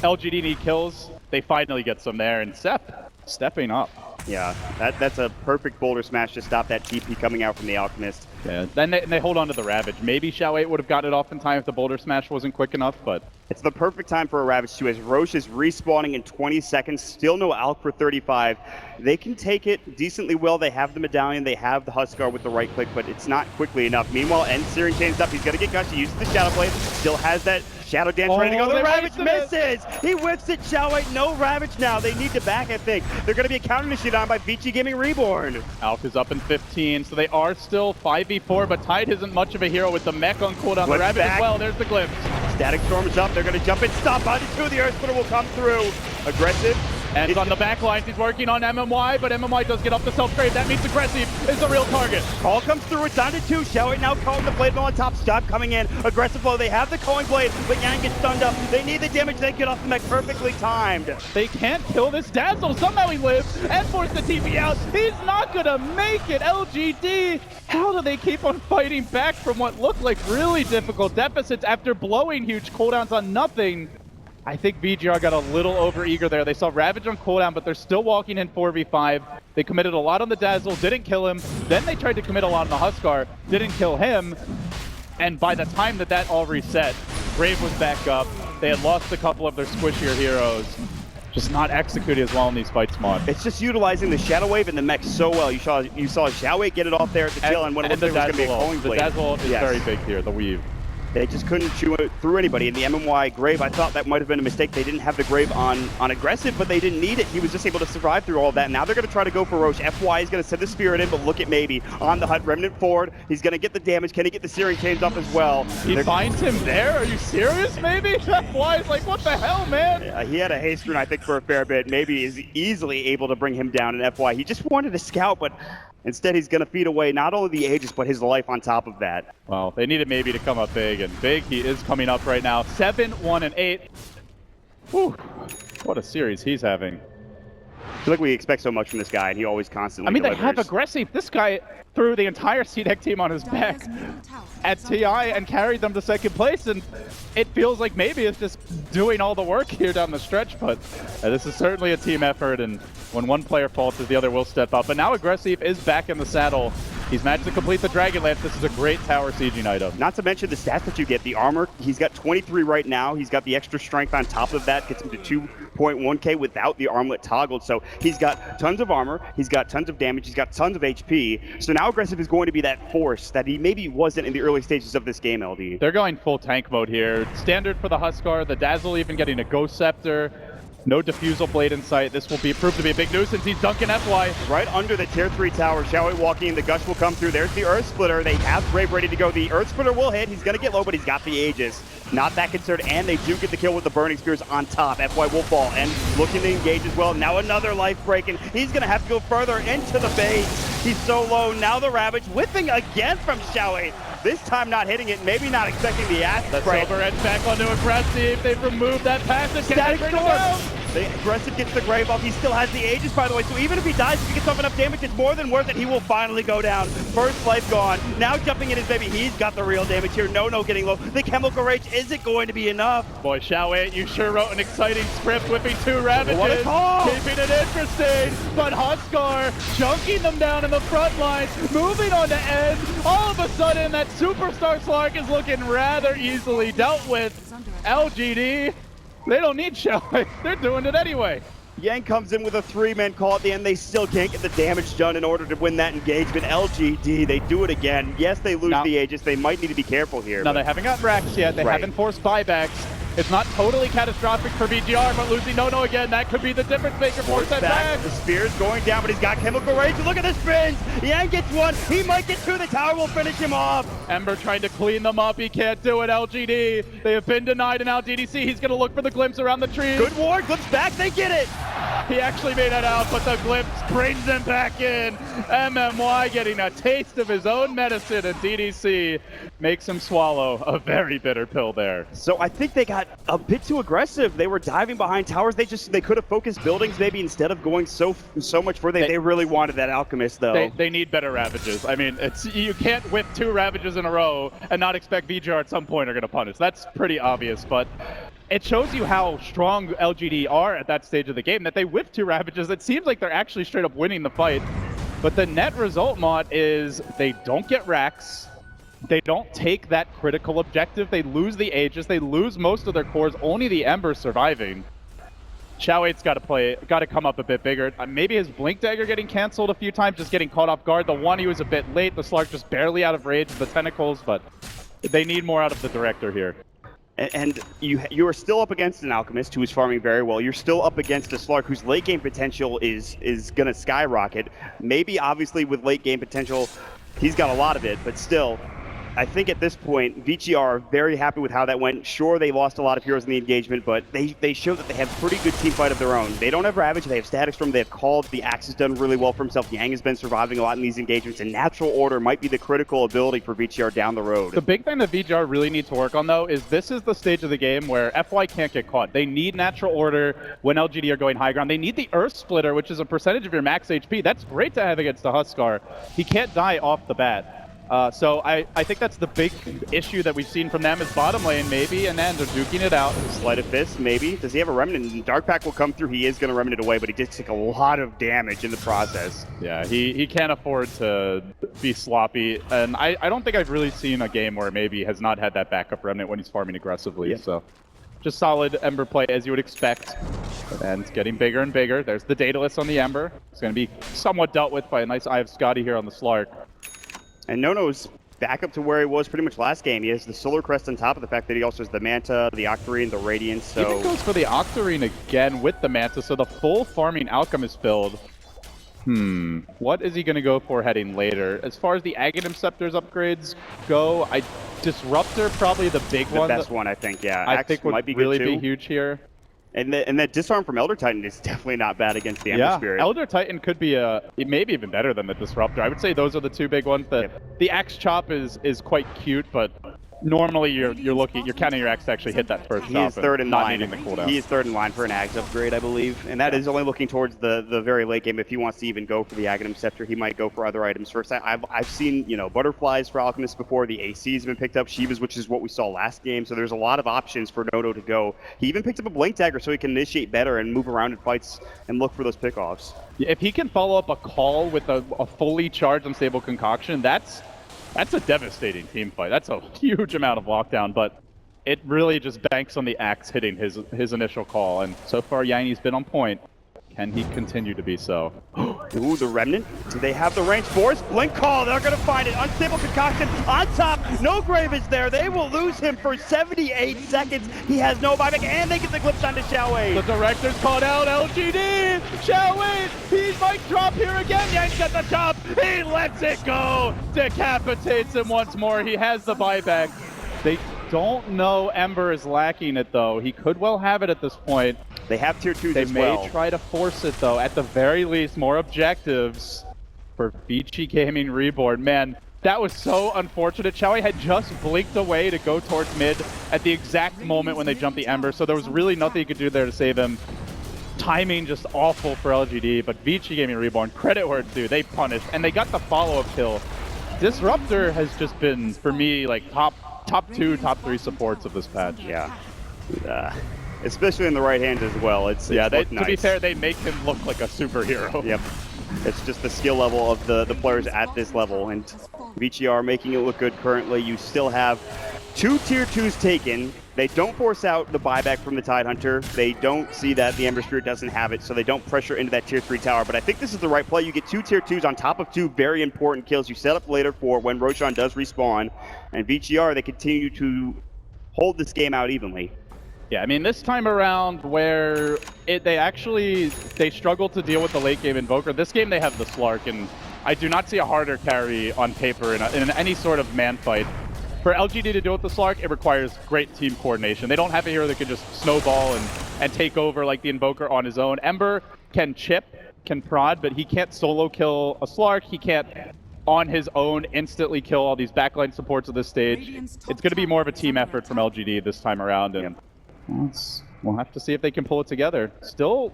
LGD need kills. They finally get some there, and Sep stepping up. Yeah, that's a perfect Boulder smash to stop that TP coming out from the Alchemist. Yeah, then they hold on to the Ravage. Maybe Xiao 8 would have got it off in time if the Boulder smash wasn't quick enough, but... It's the perfect time for a Ravage too, as Roche is respawning in 20 seconds. Still no Alk for 35. They can take it decently well. They have the Medallion, they have the Huskar with the right click, but it's not quickly enough. Meanwhile, Searing chains up. He's going to get Gush. He uses the Shadow Blade. Still has that Shadow Dance ready to go. The Ravage misses! He whips it. Xiao 8, no Ravage now. They need to back, I think. They're going to be a counter initiated on by VG.Gaming Reborn. Alk is up in 15, so they are still 5v4, but Tide isn't much of a hero with the mech on cooldown. The Ravage as well. There's the Glimpse. Static Storm's up. They're going to jump in. Stop onto 2. The Earth Splitter will come through. Aggressive. And on the back lines, he's working on MMY, but MMY does get off the self-trade. That means Aggressive is the real target. Call comes through. It's down to 2. Xiao 8 now calling the Blade Mill on top. Stop coming in. Aggressive blow. They have the Calling Blade, but Yang gets stunned up. They need the damage. They get off the mech perfectly timed. They can't kill this Dazzle. Somehow he lives and force the TP out. He's not going to make it. LGD, how do they keep on fighting back from what looked like really difficult deficits after blowing huge cooldowns on nothing? I think VG.R got a little over-eager there. They saw Ravage on cooldown, but they're still walking in 4v5. They committed a lot on the Dazzle, didn't kill him. Then they tried to commit a lot on the Huskar, didn't kill him. And by the time that all reset, Brave was back up. They had lost a couple of their squishier heroes. Just not executed as well in these fights, Mod. It's just utilizing the Shadow Wave and the mech so well. You saw Xiao 8 get it off there at the tail end when it was going to be a Calling Blade. The Dazzle is very big here, the weave. They just couldn't chew it through anybody. In the MMY Grave, I thought that might have been a mistake. They didn't have the Grave on aggressive, but they didn't need it. He was just able to survive through all of that. Now they're going to try to go for Roche. FY is going to send the Spirit in, but look at maybe on the hut. Remnant forward. He's going to get the damage. Can he get the Searing Chains up as well? He finds him there? Are you serious, maybe? FY is like, what the hell, man? He had a haste rune, I think, for a fair bit. Maybe is easily able to bring him down in FY. He just wanted to scout, but instead, he's going to feed away not only the Aegis, but his life on top of that. Well, they needed maybe to come up big, and big he is coming up right now. 7-1-8. Whew. What a series he's having. I feel like we expect so much from this guy, and he always constantly delivers. delivers. They have aggressive. This guy threw the entire CDEC team on his back at TI and carried them to second place, and it feels like maybe it's just doing all the work here down the stretch, but this is certainly a team effort, and when one player falters, the other will step up. But now Aggressive is back in the saddle. He's managed to complete the Dragon Lance. This is a great tower sieging item. Not to mention the stats that you get. The armor, he's got 23 right now. He's got the extra strength on top of that. Gets him to 2.1k without the armlet toggled. So he's got tons of armor. He's got tons of damage. He's got tons of HP. So now Aggressive is going to be that force that he maybe wasn't in the early stages of this game, LD. They're going full tank mode here. Standard for the Huskar. The Dazzle even getting a Ghost Scepter. No Diffusal Blade in sight. This will be proved to be a big nuisance. He's dunking FY. Right under the tier 3 tower. Xiaowei walking in. The Gush will come through. There's the Earth Splitter. They have Brave ready to go. The Earth Splitter will hit. He's going to get low, but he's got the Aegis. Not that concerned, and they do get the kill with the Burning Spears on top. FY will fall, and looking to engage as well. Now another life breaking. He's going to have to go further into the base. He's so low. Now the Ravage whipping again from Xiaowei. This time not hitting it, maybe not expecting the ass break. Silver Edge back onto Aggressive. They've removed that passage. Can they bring him down? The Aggressive gets the Grave off. He still has the Aegis, by the way, so even if he dies, if he gets off enough damage, it's more than worth it. He will finally go down. First life gone. Now jumping in his baby. He's got the real damage here. No getting low. The Chemical Rage isn't going to be enough. Boy, Xiaowei, you sure wrote an exciting script, whipping 2 Ravages. What a call! Keeping it interesting, but Huskar chunking them down in the front lines, moving on to end. All of a sudden, that Superstar Slark is looking rather easily dealt with. LGD, they don't need Xiaowei. They're doing it anyway. Yang comes in with a 3-man call at the end. They still can't get the damage done in order to win that engagement. LGD, they do it again. Yes, they lose the Aegis. They might need to be careful here. Now, they haven't got Rax yet. They haven't forced buybacks. It's not totally catastrophic for VG.R, but losing No again, that could be the difference maker. Force that back. The Spear's going down, but he's got Chemical Rage. Look at the spins. Yang gets one. He might get 2. The tower will finish him off. Ember trying to clean them up. He can't do it. LGD, they have been denied, and now DDC, he's going to look for the glimpse around the trees. Good ward. Glimpse back. They get it. He actually made it out, but the glimpse brings him back in. MMY getting a taste of his own medicine, and DDC makes him swallow a very bitter pill there. So I think they got a bit too aggressive. They were diving behind towers. They could have focused buildings maybe instead of going so much further. They really wanted that Alchemist though. They need better Ravages. I mean, you can't whip 2 Ravages in a row and not expect VG.R at some point are going to punish. That's pretty obvious, but it shows you how strong LGD are at that stage of the game, that they whip 2 Ravages. It seems like they're actually straight up winning the fight. But the net result, Mott, is they don't get Rax. They don't take that critical objective. They lose the Aegis. They lose most of their cores. Only the Ember surviving. Xiaowei's got to come up a bit bigger. Maybe his Blink Dagger getting canceled a few times, just getting caught off guard. The one he was a bit late. The Slark just barely out of range of the tentacles, but they need more out of the Director here. And you are still up against an Alchemist who is farming very well. You're still up against a Slark whose late game potential is going to skyrocket. Maybe obviously with late game potential, he's got a lot of it, but still, I think at this point, VG.R are very happy with how that went. Sure, they lost a lot of heroes in the engagement, but they show that they have pretty good team fight of their own. They don't have Ravage, they have Static Storm, they have Called. The Axe has done really well for himself. Yang has been surviving a lot in these engagements, and Natural Order might be the critical ability for VG.R down the road. The big thing that VG.R really need to work on, though, is this is the stage of the game where FY can't get caught. They need Natural Order when LGD are going high ground. They need the Earth Splitter, which is a percentage of your max HP. That's great to have against the Huskar. He can't die off the bat. So I think that's the big issue that we've seen from them is bottom lane maybe, and then they're duking it out. Sleight of Fist, maybe. Does he have a Remnant? Dark Pack will come through. He is going to Remnant away, but he did take a lot of damage in the process. Yeah, he can't afford to be sloppy, and I don't think I've really seen a game where maybe has not had that backup Remnant when he's farming aggressively. Yeah. So just solid Ember play as you would expect. And it's getting bigger and bigger. There's the Daedalus on the Ember. It's going to be somewhat dealt with by a nice Eye of Scotty here on the Slark. And Nono's back up to where he was pretty much last game. He has the Solar Crest on top of the fact that he also has the Manta, the Octarine, the Radiance. So even goes for the Octarine again with the Manta, so the full farming outcome is filled. What is he going to go for heading later? As far as the Aghanim Scepters upgrades go, Disruptor probably the big one. The best one, I think, yeah. I Axe think would might be really good too. be huge here. And that Disarm from Elder Titan is definitely not bad against the Ember Spirit. Elder Titan could be maybe even better than the Disruptor. I would say those are the two big ones. The Axe Chop is quite cute, but normally you're counting your Axe to actually hit that first He chop. is third in not line. needing the cooldown. He is third in line for an Axe upgrade, I believe. And that is only looking towards the very late game. If he wants to even go for the Aghanim Scepter, he might go for other items first. I've seen, Butterflies for Alchemists before. The ACs have been picked up. Shivas, which is what we saw last game. So there's a lot of options for Noto to go. He even picked up a Blink Dagger so he can initiate better and move around in fights and look for those pickoffs. If he can follow up a call with a fully charged Unstable Concoction, that's a devastating team fight. That's a huge amount of lockdown, but it really just banks on the Axe hitting his initial call. And so far, Yanni's been on point. Can he continue to be so? Ooh, the Remnant. Do they have the range force? Blink call. They're going to find it. Unstable Concoction on top. No Grave is there. They will lose him for 78 seconds. He has no buyback, and they get the glimpse onto Xiaowei. The director's called out. LGD! Xiaowei! He might drop here again. Yank got the chop. He lets it go. Decapitates him once more. He has the buyback. They don't know Ember is lacking it, though. He could well have it at this point. They have tier 2s as well. They may try to force it, though. At the very least, more objectives for VG.Gaming Reborn. Man, that was so unfortunate. Xiaowei had just blinked away to go towards mid at the exact moment when they jumped the Ember, so there was really nothing you could do there to save him. Timing just awful for LGD, but VG.Gaming Reborn, credit where it's due. They punished, and they got the follow-up kill. Disruptor has just been, for me, like top 2, top 3 supports of this patch. Yeah. Especially in the right hand as well. It's to nice. be fair, they make him look like a superhero. Yep. It's just the skill level of the players at this level, and VG.R making it look good currently. You still have 2 tier 2s taken. They don't force out the buyback from the Tidehunter. They don't see that the Ember Spirit doesn't have it, so they don't pressure into that tier 3 tower. But I think this is the right play. You get 2 tier 2s on top of 2 very important kills. You set up later for when Roshan does respawn, and VG.R, they continue to hold this game out evenly. Yeah, I mean, this time around where they struggled to deal with the late game Invoker, this game they have the Slark, and I do not see a harder carry on paper in any sort of man fight. For LGD to deal with the Slark, it requires great team coordination. They don't have a hero that can just snowball and take over like the Invoker on his own. Ember can chip, can prod, but he can't solo kill a Slark. He can't, on his own, instantly kill all these backline supports of this stage. It's going to be more of a team effort from LGD this time around, and we'll have to see if they can pull it together. Still,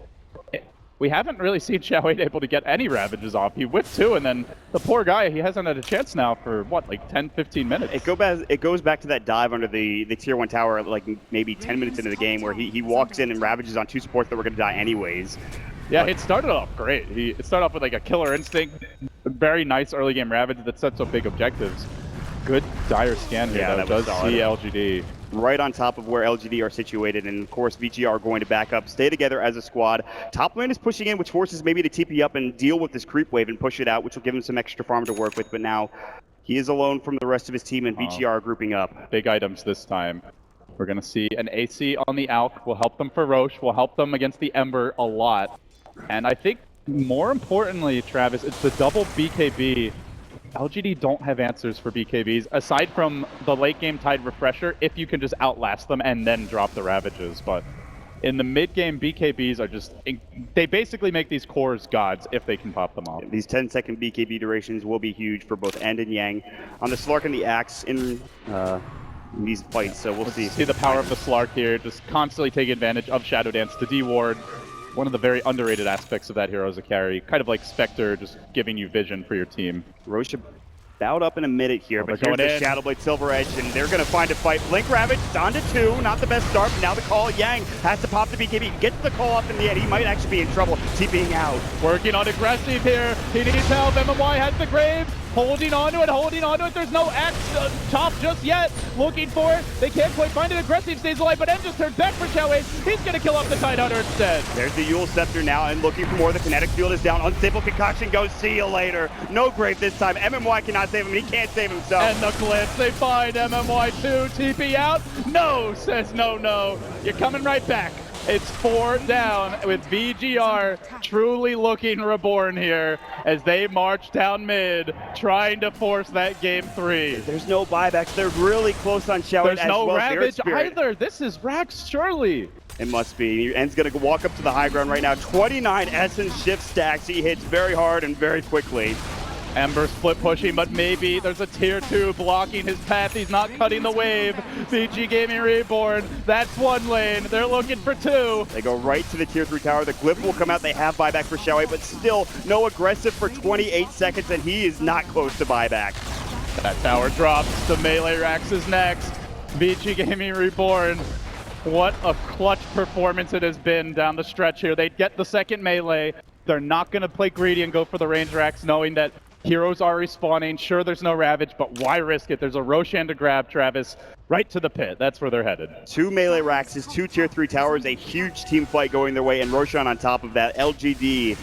we haven't really seen Xiaowei able to get any Ravages off. He whipped 2, and then the poor guy, he hasn't had a chance now for, what, like 10, 15 minutes? It goes back to that dive under the tier 1 tower, like maybe 10 minutes into the game, where he walks in and Ravages on 2 supports that were going to die anyways. Yeah, it started off great. It started off with like a Killer Instinct, a very nice early game Ravage that sets up big objectives. Good dire scan here, though. Does see LGD. Right on top of where LGD are situated, and of course VG.R are going to back up, stay together as a squad. Top lane is pushing in, which forces maybe to TP up and deal with this creep wave and push it out, which will give him some extra farm to work with, but now he is alone from the rest of his team, and VG.R grouping up. Big items this time. We're going to see an AC on the Alk. Will help them for Roche, will help them against the Ember a lot. And I think more importantly, Travis, it's the double BKB. LGD don't have answers for BKBs, aside from the late game Tide Refresher, if you can just outlast them and then drop the Ravages. But in the mid game, BKBs are just, they basically make these cores gods if they can pop them off. These 10-second BKB durations will be huge for both End and Yang. On the Slark and the Axe in these fights, so we'll see. See the power of the Slark here, just constantly take advantage of Shadow Dance to D-ward. One of the very underrated aspects of that hero as a carry. Kind of like Spectre, just giving you vision for your team. Roche bowed up in a minute here, but here's the Shadowblade Silver Edge, and they're going to find a fight. Blink Ravage down to 2, not the best start, but now the call. Yang has to pop the BKB, gets the call up in the end. He might actually be in trouble, TPing out. Working on aggressive here. He needs help. MMY has the Grave. holding onto it. There's no X chop just yet. Looking for it. They can't quite find it. Aggressive stays alive, but M just turns back for Xiaowei. He's going to kill off the Tidehunter instead. There's the Yule Scepter now and looking for more. The kinetic field is down. Unstable Concoction goes, see you later. No Grave this time. MMY cannot save him. He can't save himself. And the glitch, they find MMY2. TP out. No, says no. You're coming right back. It's 4 down with VG.R truly looking Reborn here as they march down mid, trying to force that game 3. There's no buybacks. They're really close on Xiaowei. There's no Ravage either. This is Rax, surely. It must be. En's going to walk up to the high ground right now. 29 Essence shift stacks. He hits very hard and very quickly. Ember split pushing, but maybe there's a tier 2 blocking his path. He's not cutting the wave. VG.Gaming Reborn, that's 1 lane. They're looking for 2. They go right to the tier 3 tower. The glyph will come out. They have buyback for Xiaowei, but still no aggressive for 28 seconds, and he is not close to buyback. That tower drops. The melee Rax is next. VG.Gaming Reborn. What a clutch performance it has been down the stretch here. They get the second melee. They're not going to play greedy and go for the range Rax, knowing that heroes are respawning. Sure, there's no Ravage, but why risk it? There's a Roshan to grab, Travis. Right to the pit. That's where they're headed. 2 melee Raxes, 2 tier 3 towers, a huge team fight going their way, and Roshan on top of that. LGD.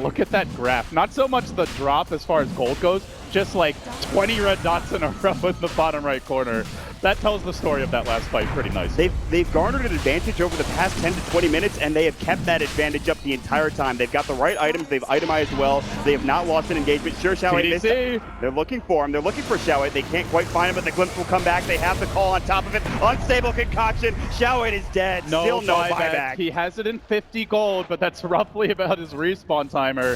Look at that graph. Not so much the drop as far as gold goes, just like 20 red dots in a row in the bottom right corner. That tells the story of that last fight pretty nice. They've garnered an advantage over the past 10 to 20 minutes, and they have kept that advantage up the entire time. They've got the right items. They've itemized well. They have not lost an engagement. Sure, Xiaowei. They're looking for him. They're looking for Xiaowei. They can't quite find him, but the glimpse will come back. They have the call on top of it. Unstable Concoction. Xiaowei is dead. Still no buyback. He has it in 50 gold, but that's roughly about his respawn timer.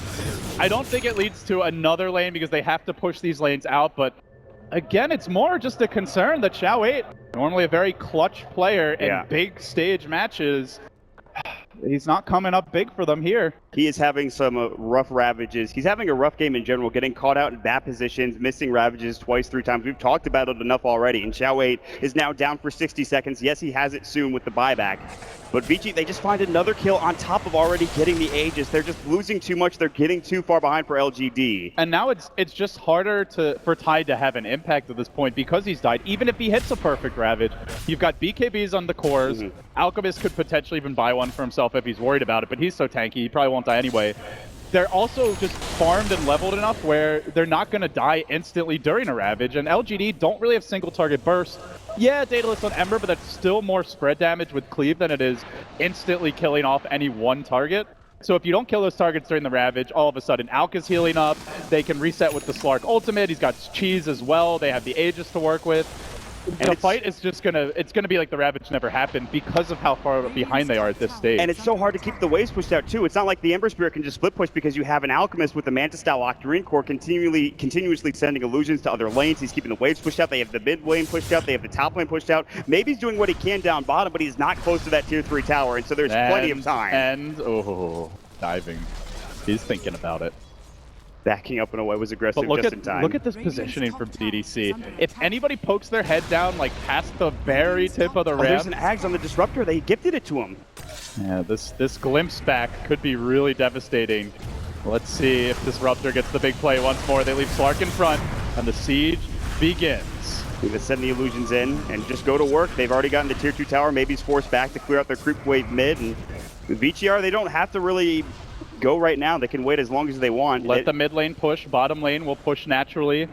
I don't think it leads to another lane because they have to push these lanes out, but again, it's more just a concern that Xiaowei, normally a very clutch player in big stage matches, he's not coming up big for them here. He is having some rough Ravages. He's having a rough game in general, getting caught out in bad positions, missing Ravages twice, 3 times. We've talked about it enough already, and Xiaowei is now down for 60 seconds. Yes, he has it soon with the buyback. But Vici, they just find another kill on top of already getting the Aegis. They're just losing too much. They're getting too far behind for LGD. And now it's just harder for Tide to have an impact at this point because he's died. Even if he hits a perfect Ravage, you've got BKBs on the cores. Alchemist could potentially even buy one for himself if he's worried about it, but he's so tanky, he probably won't die anyway. They're also just farmed and leveled enough where they're not going to die instantly during a Ravage, and LGD don't really have single target burst. Yeah, Daedalus on Ember, but that's still more spread damage with Cleave than it is instantly killing off any one target. So if you don't kill those targets during the Ravage, all of a sudden Alk is healing up, they can reset with the Slark ultimate, he's got Cheese as well, they have the Aegis to work with. And the fight is just it's gonna be like the Ravage never happened because of how far behind they are at this stage. And it's so hard to keep the waves pushed out too. It's not like the Ember Spirit can just split push because you have an Alchemist with the Manta style Octarine core continuously sending illusions to other lanes. He's keeping the waves pushed out. They have the mid lane pushed out. They have the top lane pushed out. Maybe he's doing what he can down bottom, but he's not close to that tier 3 tower, and so there's plenty of time. And diving. He's thinking about it. Backing up and away was aggressive just in time. Look at this positioning from DDC. If anybody pokes their head down like past the very tip of the ramp. There's an Ags on the Disruptor. They gifted it to him. Yeah, this glimpse back could be really devastating. Let's see if Disruptor gets the big play once more. They leave Slark in front, and the siege begins. They're going to send the illusions in and just go to work. They've already gotten the tier 2 tower. Maybe he's forced back to clear out their creep wave mid. And with VG.R, they don't have to really go right now. They can wait as long as they want. Let the mid lane push. Bottom lane will push naturally.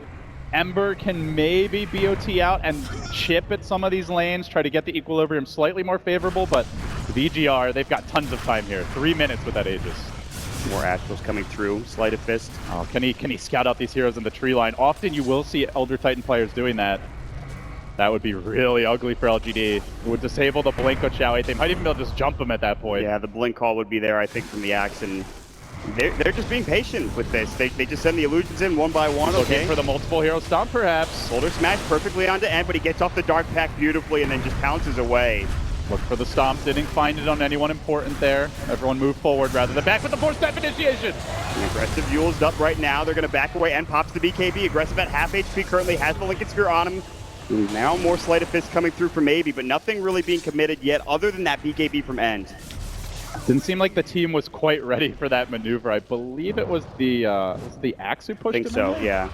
Ember can maybe BOT out and chip at some of these lanes, try to get the equilibrium slightly more favorable, but VG.R, they've got tons of time here. 3 minutes with that Aegis. More Astrals coming through. Sleight of Fist. Oh, can he scout out these heroes in the tree line? Often you will see Elder Titan players doing that. That would be really ugly for LGD. It would disable the blink of Xiaowei. They might even be able to just jump him at that point. Yeah, the blink call would be there, I think, from the Axe, and they're just being patient with this. They just send the illusions in one by one. Looking for the multiple hero stomp, perhaps. Shoulder smash perfectly onto End, but he gets off the Dark Pack beautifully and then just pounces away. Look for the stomp. Didn't find it on anyone important there. Everyone move forward rather than back with the 4-step initiation. The aggressive Yule's up right now. They're going to back away. End pops the BKB. Aggressive at half HP currently. Has the Lincoln Sphere on him. Now more Sleight of Fist coming through from Maybe, but nothing really being committed yet other than that BKB from End. Didn't seem like the team was quite ready for that maneuver. I believe it was the Axe who pushed I think him so, in there? yeah.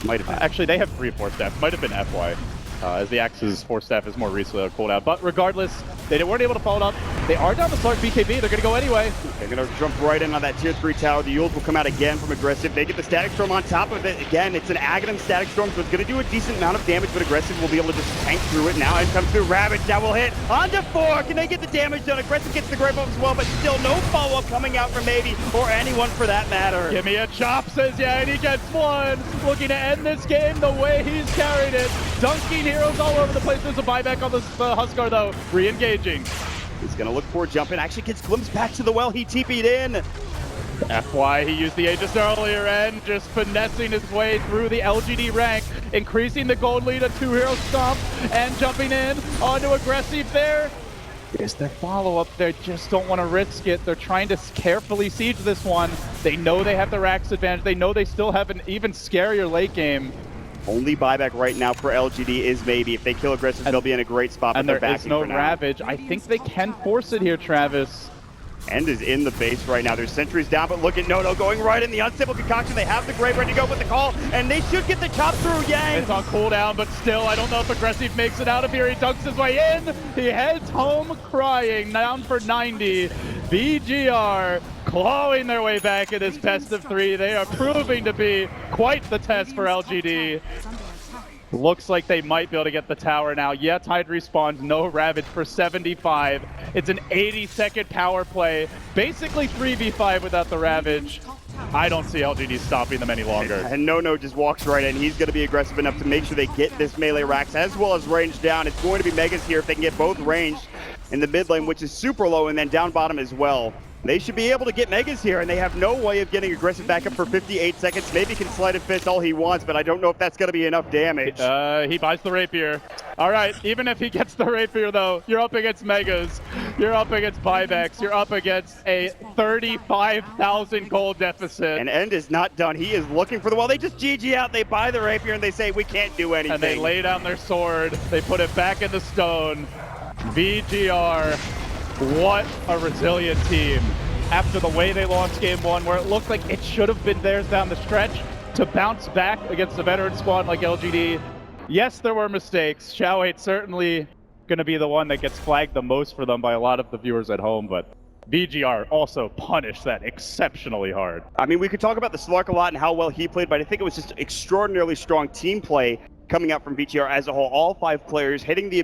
Might have been. Actually, they have 3 force staff. Might have been FY. As the Axe's force staff is more recently on cooldown. But regardless, they weren't able to follow it up. They are down the start BKB. They're going to go anyway. They're going to jump right in on that tier 3 tower. The Yules will come out again from aggressive. They get the static storm on top of it. Again, it's an Aghanim static storm, so it's going to do a decent amount of damage, but aggressive will be able to just tank through it. Now in comes through Ravage. That will hit onto 4. Can they get the damage done? Aggressive gets the grave up as well, but still no follow-up coming out from Maybe or anyone for that matter. Give me a chop, says yeah, and he gets one. Looking to end this game the way he's carried it. Dunking heroes all over the place. There's a buyback on the Huskar though, re-engaging. He's gonna look for a jump in. Actually gets glimpsed back to the well. He TP'd in. FY, he used the Aegis earlier and just finessing his way through the LGD rank, increasing the gold lead, a 2-hero stomp, and jumping in onto aggressive there. Is their follow-up. They just don't want to risk it. They're trying to carefully siege this one. They know they have the Rax advantage. They know they still have an even scarier late game. Only buyback right now for LGD is Maybe. If they kill aggressive, they'll be in a great spot. And there is no Ravage. I think they can force it here, Travis. End is in the base right now. There's sentries down, but look at Nono going right in the unstable concoction. They have the grave ready to go with the call, and they should get the chop through Yang. It's on cooldown, but still, I don't know if aggressive makes it out of here. He dunks his way in. He heads home crying, down for 90. VG.R clawing their way back in this best of 3. They are proving to be quite the test for LGD. Looks like they might be able to get the tower now. Yeah, Tide respawns, no Ravage for 75. It's an 80-second power play. Basically 3v5 without the Ravage. I don't see LGD stopping them any longer. And Nono just walks right in. He's going to be aggressive enough to make sure they get this melee Rax as well as range down. It's going to be Megas here if they can get both ranged in the mid lane, which is super low, and then down bottom as well. They should be able to get Megas here, and they have no way of getting aggressive back up for 58 seconds. Maybe can slide and fist all he wants, but I don't know if that's going to be enough damage. He buys the Rapier. All right, even if he gets the Rapier, though, you're up against Megas. You're up against buybacks. You're up against a 35,000 gold deficit. And End is not done. He is looking for the wall. They just GG out. They buy the Rapier, and they say, we can't do anything. And they lay down their sword. They put it back in the stone. VG.R. What a resilient team. After the way they lost game 1, where it looked like it should have been theirs down the stretch, to bounce back against a veteran squad like LGD. Yes, there were mistakes. Xiao8 certainly going to be the one that gets flagged the most for them by a lot of the viewers at home, but VG.R also punished that exceptionally hard. I mean, we could talk about the Slark a lot and how well he played, but I think it was just extraordinarily strong team play coming out from VG.R as a whole. All 5 players hitting the